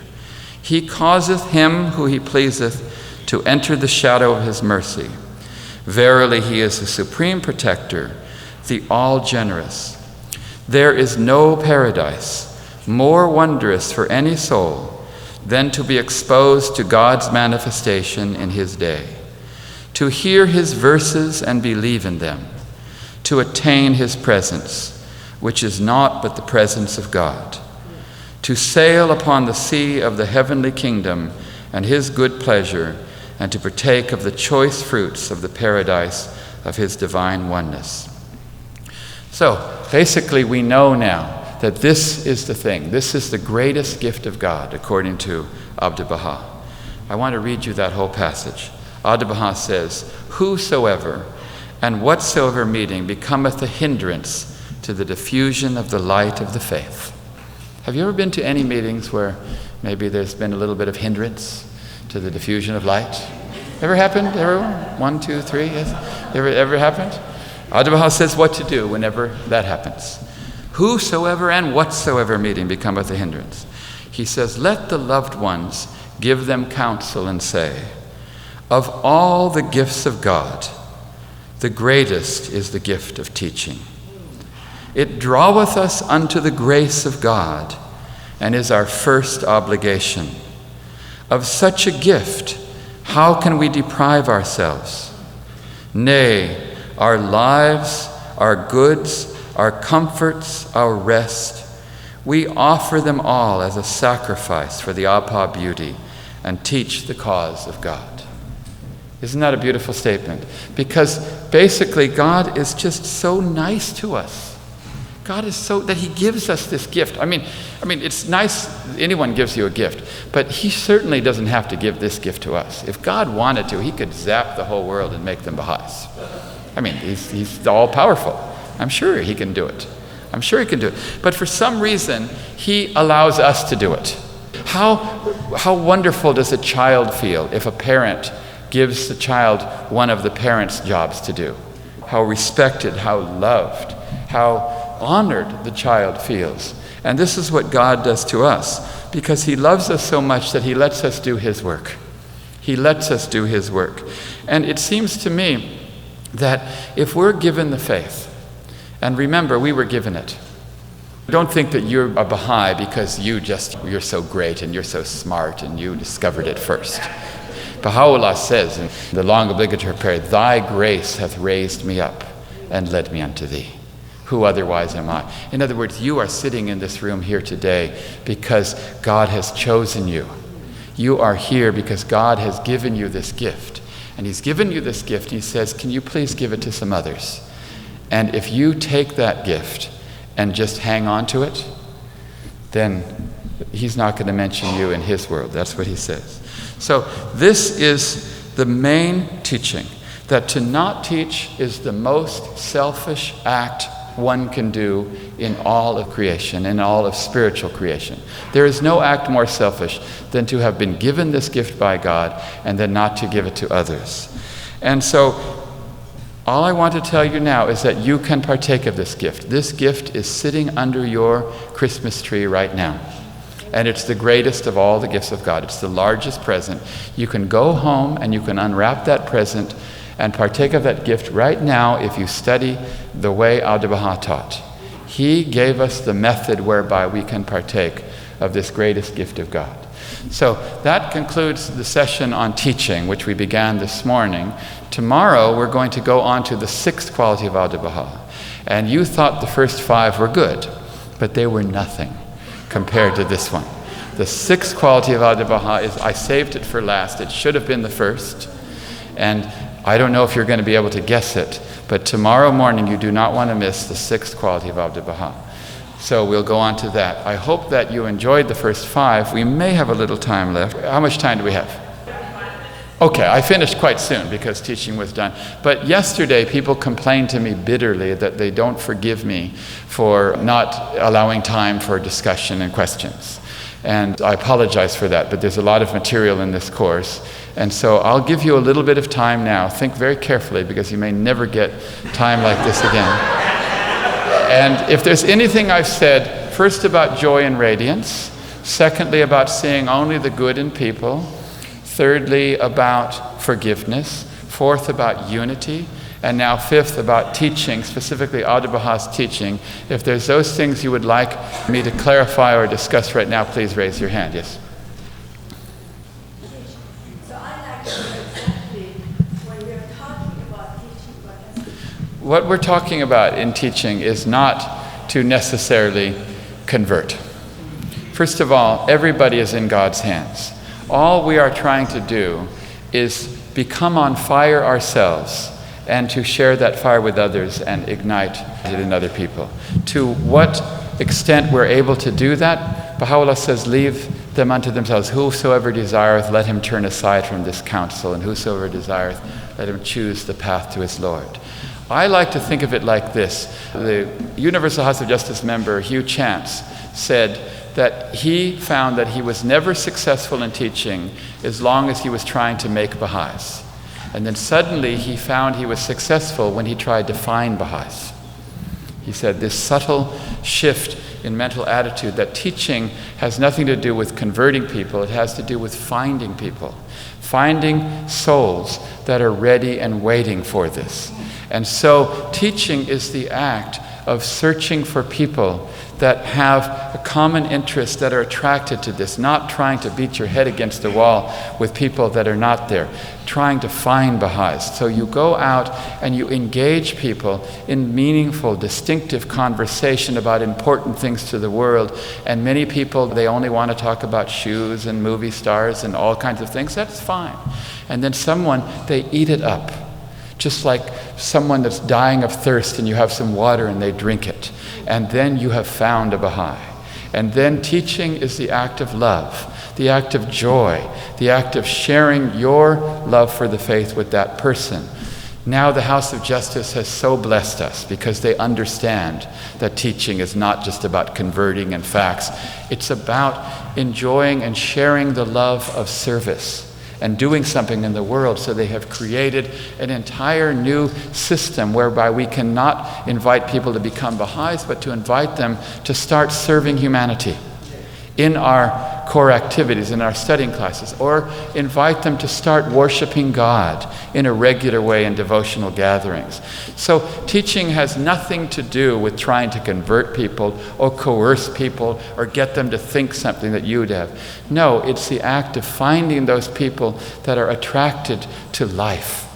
He causeth him who he pleaseth to enter the shadow of his mercy. Verily he is the supreme protector, the all-generous. There is no paradise more wondrous for any soul than to be exposed to God's manifestation in his day, to hear his verses and believe in them, to attain his presence, which is naught but the presence of God, to sail upon the sea of the heavenly kingdom and his good pleasure, and to partake of the choice fruits of the paradise of his divine oneness. So basically we know now that this is the thing. This is the greatest gift of God, according to Abdu'l-Bahá. I want to read you that whole passage. Abdu'l-Bahá says, whosoever and whatsoever meeting becometh a hindrance to the diffusion of the light of the faith. Have you ever been to any meetings where maybe there's been a little bit of hindrance to the diffusion of light? Ever happened, everyone? 1, 2, 3, yes? Ever happened? Abdu'l-Bahá says what to do whenever that happens. Whosoever and whatsoever meeting becometh a hindrance. He says, let the loved ones give them counsel and say, of all the gifts of God, the greatest is the gift of teaching. It draweth us unto the grace of God, and is our first obligation. Of such a gift, how can we deprive ourselves? Nay, our lives, our goods, our comforts, our rest, we offer them all as a sacrifice for the Abha beauty and teach the cause of God. Isn't that a beautiful statement? Because basically God is just so nice to us. God is so that he gives us this gift. I mean, it's nice anyone gives you a gift, but he certainly doesn't have to give this gift to us. If God wanted to, he could zap the whole world and make them Baha'is. I mean, he's all-powerful. I'm sure he can do it. I'm sure he can do it. But for some reason, he allows us to do it. How wonderful does a child feel if a parent gives the child one of the parents' jobs to do? How respected, how loved, how honored the child feels. And this is what God does to us, because he loves us so much that he lets us do his work. He lets us do his work. And it seems to me that if we're given the faith, and remember, we were given it. Don't think that you're a Baha'i because you're so great and you're so smart and you discovered it first. Baha'u'llah says in the long obligatory prayer, thy grace hath raised me up and led me unto thee. Who otherwise am I? In other words, you are sitting in this room here today because God has chosen you. You are here because God has given you this gift. And he's given you this gift, and he says, can you please give it to some others? And if you take that gift and just hang on to it, then he's not going to mention you in his world. That's what he says. So this is the main teaching, that to not teach is the most selfish act one can do in all of creation, in all of spiritual creation. There is no act more selfish than to have been given this gift by God and then not to give it to others. And so All I want to tell you now is that you can partake of this gift. This gift is sitting under your Christmas tree right now. And it's the greatest of all the gifts of God. It's the largest present. You can go home and you can unwrap that present and partake of that gift right now if you study the way Abdu'l-Bahá taught. He gave us the method whereby we can partake of this greatest gift of God. So that concludes the session on teaching, which we began this morning. Tomorrow we're going to go on to the 6th quality of Abdu'l-Bahá. And you thought the first 5 were good, but they were nothing compared to this one. The 6th quality of Abdu'l-Bahá is, I saved it for last. It should have been the first. And I don't know if you're going to be able to guess it, but tomorrow morning you do not want to miss the 6th quality of Abdu'l-Bahá. So we'll go on to that. I hope that you enjoyed the first 5. We may have a little time left. How much time do we have? Okay, I finished quite soon because teaching was done. But yesterday people complained to me bitterly that they don't forgive me for not allowing time for discussion and questions. And I apologize for that, but there's a lot of material in this course. And so I'll give you a little bit of time now. Think very carefully because you may never get time like this again. And if there's anything I've said, first about joy and radiance, secondly about seeing only the good in people, thirdly about forgiveness, fourth about unity, and now 5th about teaching, specifically Abdu'l-Bahā's teaching. If there's those things you would like me to clarify or discuss right now, please raise your hand. Yes? So I'd like to know exactly when we're talking about teaching, what we're talking about in teaching is not to necessarily convert. First of all, everybody is in God's hands. All we are trying to do is become on fire ourselves and to share that fire with others and ignite it in other people. To what extent we're able to do that, Baha'u'llah says, leave them unto themselves. Whosoever desireth, let him turn aside from this counsel, and whosoever desireth, let him choose the path to his Lord. I like to think of it like this. The Universal House of Justice member, Hugh Chance, said that he found that he was never successful in teaching as long as he was trying to make Baha'is. And then suddenly he found he was successful when he tried to find Baha'is. He said this subtle shift in mental attitude, that teaching has nothing to do with converting people, it has to do with finding people, finding souls that are ready and waiting for this. And so teaching is the act of searching for people that have a common interest, that are attracted to this, not trying to beat your head against the wall with people that are not there, trying to find Baha'is. So you go out and you engage people in meaningful, distinctive conversation about important things to the world. And many people, they only want to talk about shoes and movie stars and all kinds of things. That's fine. And then someone, they eat it up. Just like someone that's dying of thirst and you have some water and they drink it. And then you have found a Baha'i. And then teaching is the act of love, the act of joy, the act of sharing your love for the faith with that person. Now the House of Justice has so blessed us because they understand that teaching is not just about converting and facts. It's about enjoying and sharing the love of service and doing something in the world. So they have created an entire new system whereby we can not invite people to become Baha'is, but to invite them to start serving humanity in our core activities, in our studying classes, or invite them to start worshiping God in a regular way in devotional gatherings. So teaching has nothing to do with trying to convert people or coerce people or get them to think something that you'd have. No, it's the act of finding those people that are attracted to life.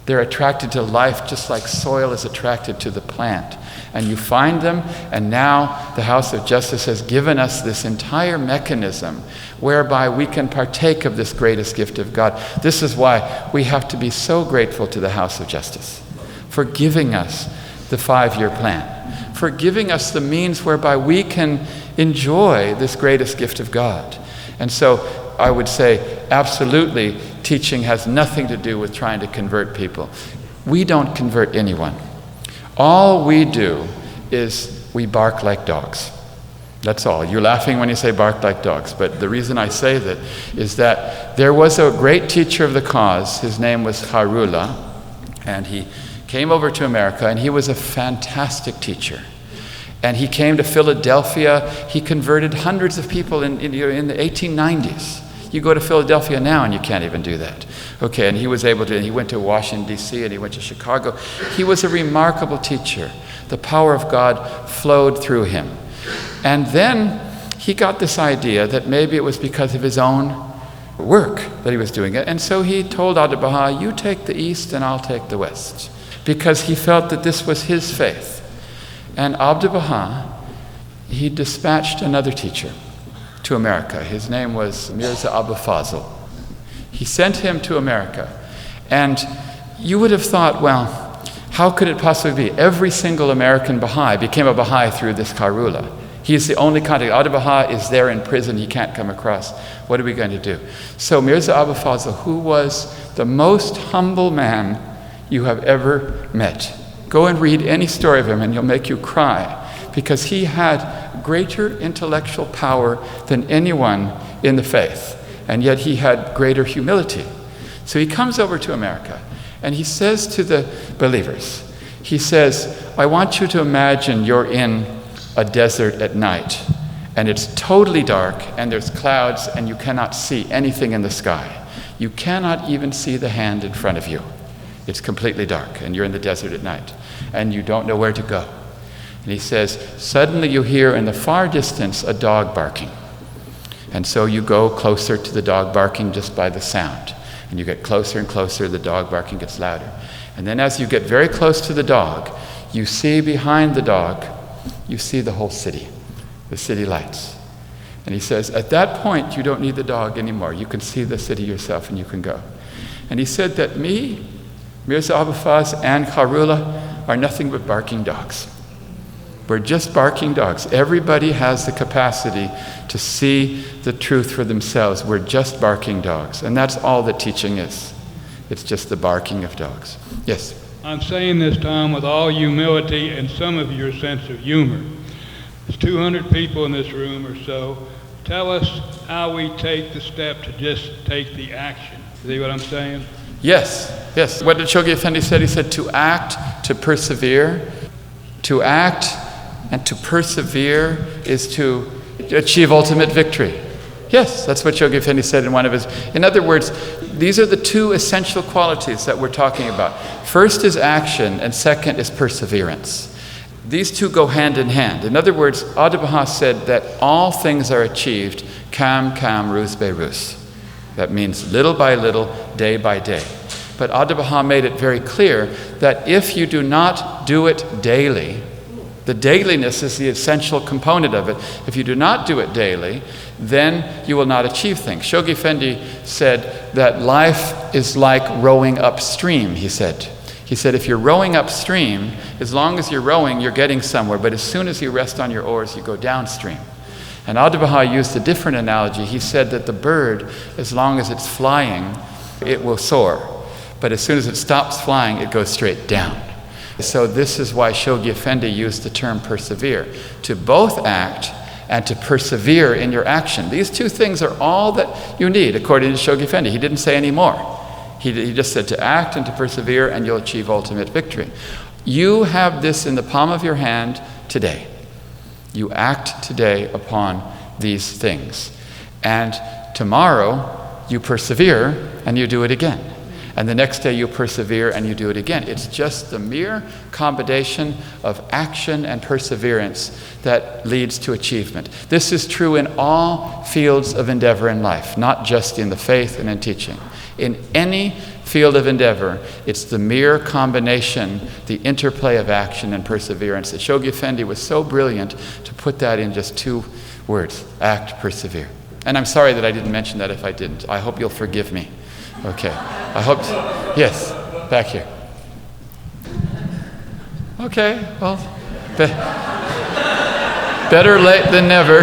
They're attracted to life just like soil is attracted to the plant. And you find them, and now the House of Justice has given us this entire mechanism whereby we can partake of this greatest gift of God. This is why we have to be so grateful to the House of Justice for giving us the 5-year plan, for giving us the means whereby we can enjoy this greatest gift of God. And so I would say absolutely teaching has nothing to do with trying to convert people. We don't convert anyone. All we do is we bark like dogs. That's all. You're laughing when you say bark like dogs, but the reason I say that is that there was a great teacher of the cause. His name was Harullah, and he came over to America, and he was a fantastic teacher. And he came to Philadelphia. He converted hundreds of people in the 1890s. You go to Philadelphia now and you can't even do that. Okay, and he was able to, and he went to Washington, D.C., and he went to Chicago. He was a remarkable teacher. The power of God flowed through him. And then he got this idea that maybe it was because of his own work that he was doing it. And so he told Abdu'l-Bahá, you take the East and I'll take the West. Because he felt that this was his faith. And Abdu'l-Bahá, he dispatched another teacher to America. His name was Mirza Abu Fazl. He sent him to America. And you would have thought, well, how could it possibly be? Every single American Baha'i became a Baha'i through this Karula. He's the only contact. Abdu'l-Bahá is there in prison. He can't come across. What are we going to do? So Mirza Abu Fazl, who was the most humble man you have ever met. Go and read any story of him and he'll make you cry, because he had greater intellectual power than anyone in the faith, and yet he had greater humility. So he comes over to America and he says to the believers, he says, I want you to imagine you're in a desert at night and it's totally dark and there's clouds and you cannot see anything in the sky. You cannot even see the hand in front of you. It's completely dark and you're in the desert at night and you don't know where to go. And he says, suddenly you hear in the far distance a dog barking. And so you go closer to the dog barking just by the sound. And you get closer and closer, the dog barking gets louder. And then as you get very close to the dog, you see behind the dog, you see the whole city, the city lights. And he says, at that point, you don't need the dog anymore. You can see the city yourself and you can go. And he said that me, Mirza Abu Fazl, and Karula are nothing but barking dogs. We're just barking dogs. Everybody has the capacity to see the truth for themselves. We're just barking dogs. And that's all that teaching is. It's just the barking of dogs. Yes? I'm saying this, Tom, with all humility and some of your sense of humor. There's 200 people in this room or so. Tell us how we take the step to just take the action. See what I'm saying? Yes, yes. What did Shoghi Effendi say? He said to act, to persevere. To act and to persevere is to achieve ultimate victory. Yes, that's what Shoghi Effendi said in one of his. In other words, these are the two essential qualities that we're talking about. First is action, and second is perseverance. These two go hand in hand. In other words, Abdu'l-Bahá said that all things are achieved kam kam, ruz be ruz. That means little by little, day by day. But Abdu'l-Bahá made it very clear that if you do not do it daily, the dailiness is the essential component of it. If you do not do it daily, then you will not achieve things. Shoghi Effendi said that life is like rowing upstream, he said. He said if you're rowing upstream, as long as you're rowing, you're getting somewhere. But as soon as you rest on your oars, you go downstream. And Abdu'l-Bahá used a different analogy. He said that the bird, as long as it's flying, it will soar. But as soon as it stops flying, it goes straight down. So this is why Shoghi Effendi used the term persevere, to both act and to persevere in your action. These two things are all that you need, according to Shoghi Effendi. He didn't say any more. He just said to act and to persevere, and you'll achieve ultimate victory. You have this in the palm of your hand today. You act today upon these things. And tomorrow, you persevere and you do it again. And the next day you persevere and you do it again. It's just the mere combination of action and perseverance that leads to achievement. This is true in all fields of endeavor in life, not just in the faith and in teaching. In any field of endeavor, it's the mere combination, the interplay of action and perseverance. That Shoghi Effendi was so brilliant to put that in just 2 words: act, persevere. And I'm sorry that I didn't mention that if I didn't. I hope you'll forgive me. Okay. I hope, yes, back here. Okay, well, better late than never.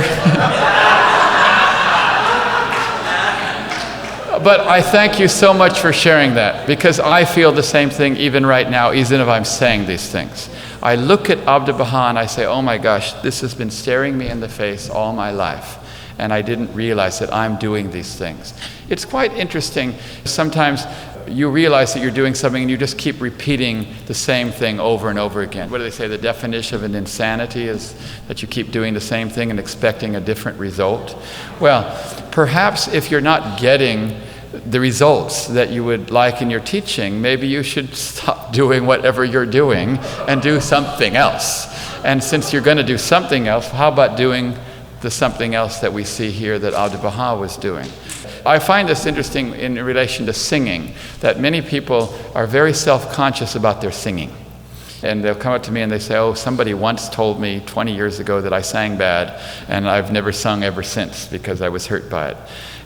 But I thank you so much for sharing that, because I feel the same thing even right now, even if I'm saying these things. I look at Abdu'l-Bahá and I say, oh my gosh, this has been staring me in the face all my life. And I didn't realize that I'm doing these things. It's quite interesting. Sometimes you realize that you're doing something and you just keep repeating the same thing over and over again. What do they say? The definition of an insanity is that you keep doing the same thing and expecting a different result. Well, perhaps if you're not getting the results that you would like in your teaching, maybe you should stop doing whatever you're doing and do something else. And since you're going to do something else, how about doing the something else that we see here that Abdu'l-Bahá was doing? I find this interesting in relation to singing, that many people are very self-conscious about their singing. And they'll come up to me and they say, oh, somebody once told me 20 years ago that I sang bad, and I've never sung ever since because I was hurt by it.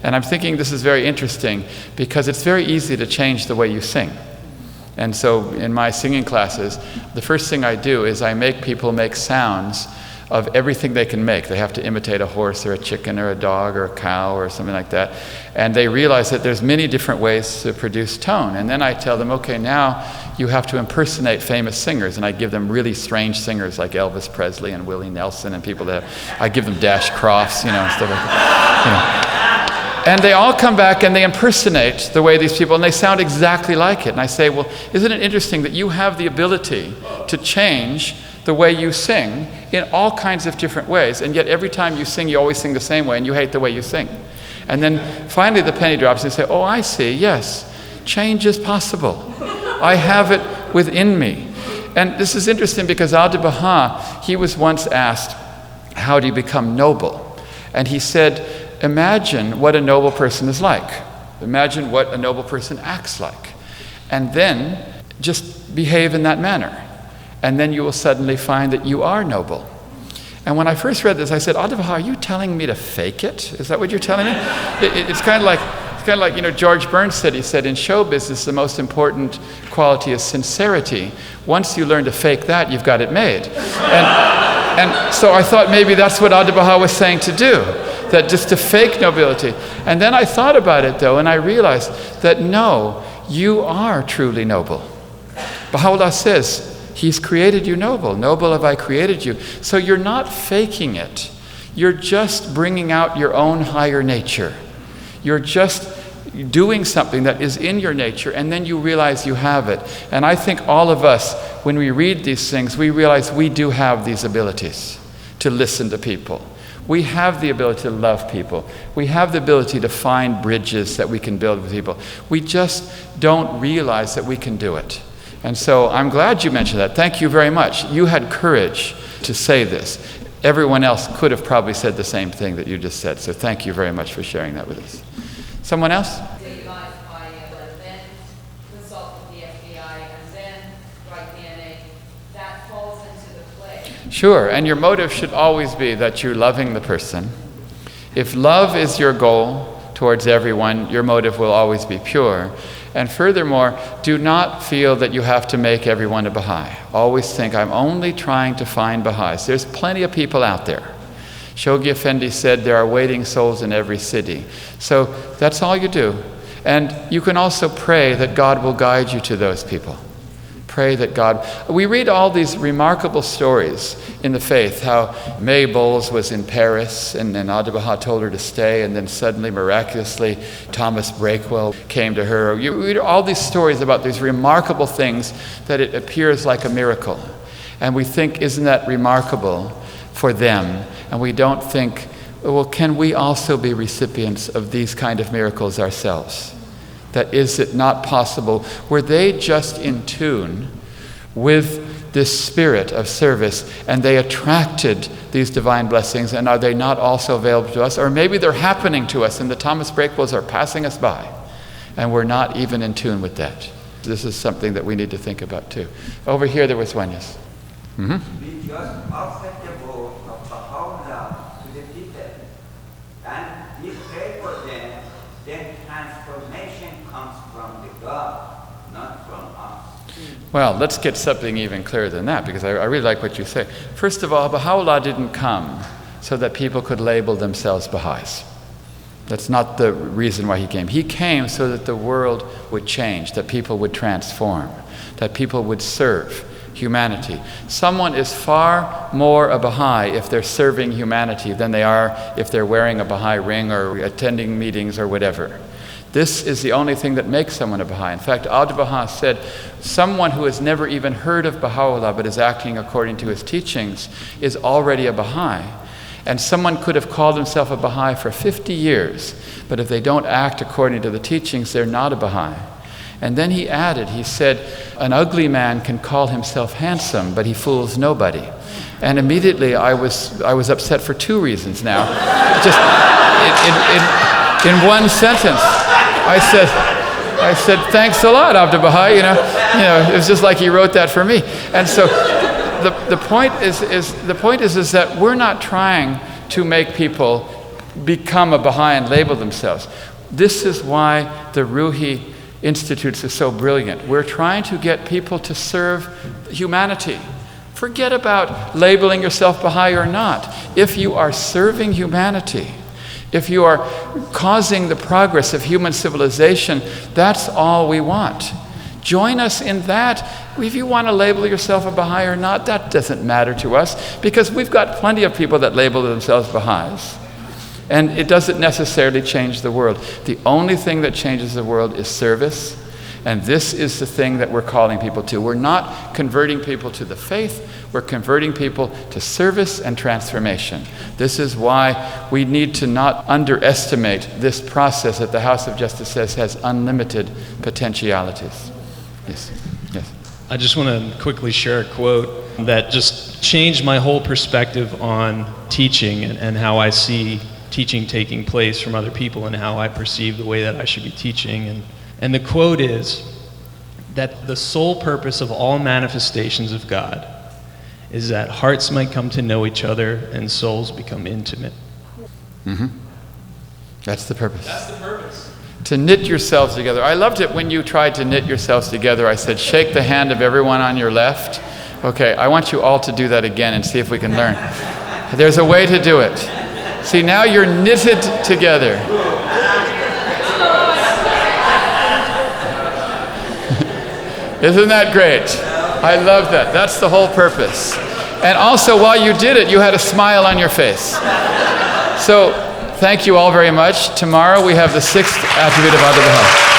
And I'm thinking this is very interesting because it's very easy to change the way you sing. And so in my singing classes, the first thing I do is I make people make sounds of everything they can make. They have to imitate a horse or a chicken or a dog or a cow or something like that. And they realize that there's many different ways to produce tone. And then I tell them, okay, now you have to impersonate famous singers. And I give them really strange singers like Elvis Presley and Willie Nelson and people that, I give them Dash Crofts, and stuff like that. And they all come back and they impersonate the way these people, and they sound exactly like it. And I say, well, isn't it interesting that you have the ability to change the way you sing in all kinds of different ways, and yet every time you sing, you always sing the same way, and you hate the way you sing. And then finally the penny drops and you say, oh, I see, yes, change is possible. I have it within me. And this is interesting because Abdu'l-Bahá, he was once asked, how do you become noble? And he said, imagine what a noble person is like. Imagine what a noble person acts like. And then just behave in that manner. And then you will suddenly find that you are noble. And when I first read this, I said, Abdu'l-Bahá, are you telling me to fake it? Is that what you're telling me? It's kind of like, George Burns said, he said, in show business, the most important quality is sincerity. Once you learn to fake that, you've got it made. And so I thought maybe that's what Abdu'l-Bahá was saying to do, that just to fake nobility. And then I thought about it, though, and I realized that no, you are truly noble. Baha'u'llah says, He's created you noble. Noble have I created you. So you're not faking it. You're just bringing out your own higher nature. You're just doing something that is in your nature, and then you realize you have it. And I think all of us, when we read these things, we realize we do have these abilities to listen to people. We have the ability to love people. We have the ability to find bridges that we can build with people. We just don't realize that we can do it. And so I'm glad you mentioned that. Thank you very much. You had courage to say this. Everyone else could have probably said the same thing that you just said. So thank you very much for sharing that with us. Someone else? Then consult with the FBI and then write DNA. That falls into the play. Sure, and your motive should always be that you're loving the person. If love is your goal towards everyone, your motive will always be pure. And furthermore, do not feel that you have to make everyone a Baha'i. Always think, I'm only trying to find Baha'is. There's plenty of people out there. Shoghi Effendi said there are waiting souls in every city. So that's all you do. And you can also pray that God will guide you to those people. Pray that God... We read all these remarkable stories in the faith, how May Bowles was in Paris and then Abdu'l-Bahá told her to stay, and then suddenly, miraculously, Thomas Breakwell came to her. You read all these stories about these remarkable things that it appears like a miracle. And we think, isn't that remarkable for them? And we don't think, well, can we also be recipients of these kind of miracles ourselves? That is it not possible? Were they just in tune with this spirit of service and they attracted these divine blessings, and are they not also available to us? Or maybe they're happening to us and the Thomas Breakwells are passing us by and we're not even in tune with that. This is something that we need to think about too. Over here there was one, yes. Mm-hmm. We just accept the word of Baha'u'llah to the people and we pray for them, then transformation comes from the God, not from us. Well, let's get something even clearer than that, because I really like what you say. First of all, Baha'u'llah didn't come so that people could label themselves Baha'is. That's not the reason why he came. He came so that the world would change, that people would transform, that people would serve humanity. Someone is far more a Baha'i if they're serving humanity than they are if they're wearing a Baha'i ring or attending meetings or whatever. This is the only thing that makes someone a Baha'i. In fact, Abdu'l-Bahá said, someone who has never even heard of Baha'u'llah but is acting according to his teachings is already a Baha'i. And someone could have called himself a Baha'i for 50 years, but if they don't act according to the teachings, they're not a Baha'i. And then he added, he said, an ugly man can call himself handsome, but he fools nobody. And immediately I was upset for two reasons now. Just in one sentence, I said, thanks a lot, Abdu'l-Bahá. You know, it was just like he wrote that for me. And so the point is that we're not trying to make people become a Baha'i and label themselves. This is why the Ruhi Institutes is so brilliant. We're trying to get people to serve humanity. Forget about labeling yourself Baha'i or not. If you are serving humanity, if you are causing the progress of human civilization, that's all we want. Join us in that. If you want to label yourself a Baha'i or not, that doesn't matter to us, because we've got plenty of people that label themselves Baha'is. And it doesn't necessarily change the world. The only thing that changes the world is service. And this is the thing that we're calling people to. We're not converting people to the faith. We're converting people to service and transformation. This is why we need to not underestimate this process that the House of Justice says has unlimited potentialities. Yes. Yes. I just want to quickly share a quote that just changed my whole perspective on teaching and how I see teaching taking place from other people and how I perceive the way that I should be teaching. And the quote is that the sole purpose of all manifestations of God is that hearts might come to know each other and souls become intimate. Mm-hmm. That's the purpose. That's the purpose. To knit yourselves together. I loved it when you tried to knit yourselves together. I said, shake the hand of everyone on your left. Okay, I want you all to do that again and see if we can learn. There's a way to do it. See, now you're knitted together. Isn't that great? I love that. That's the whole purpose. And also, while you did it, you had a smile on your face. So, thank you all very much. Tomorrow we have the 6th attribute of Abdu'l-Bahá.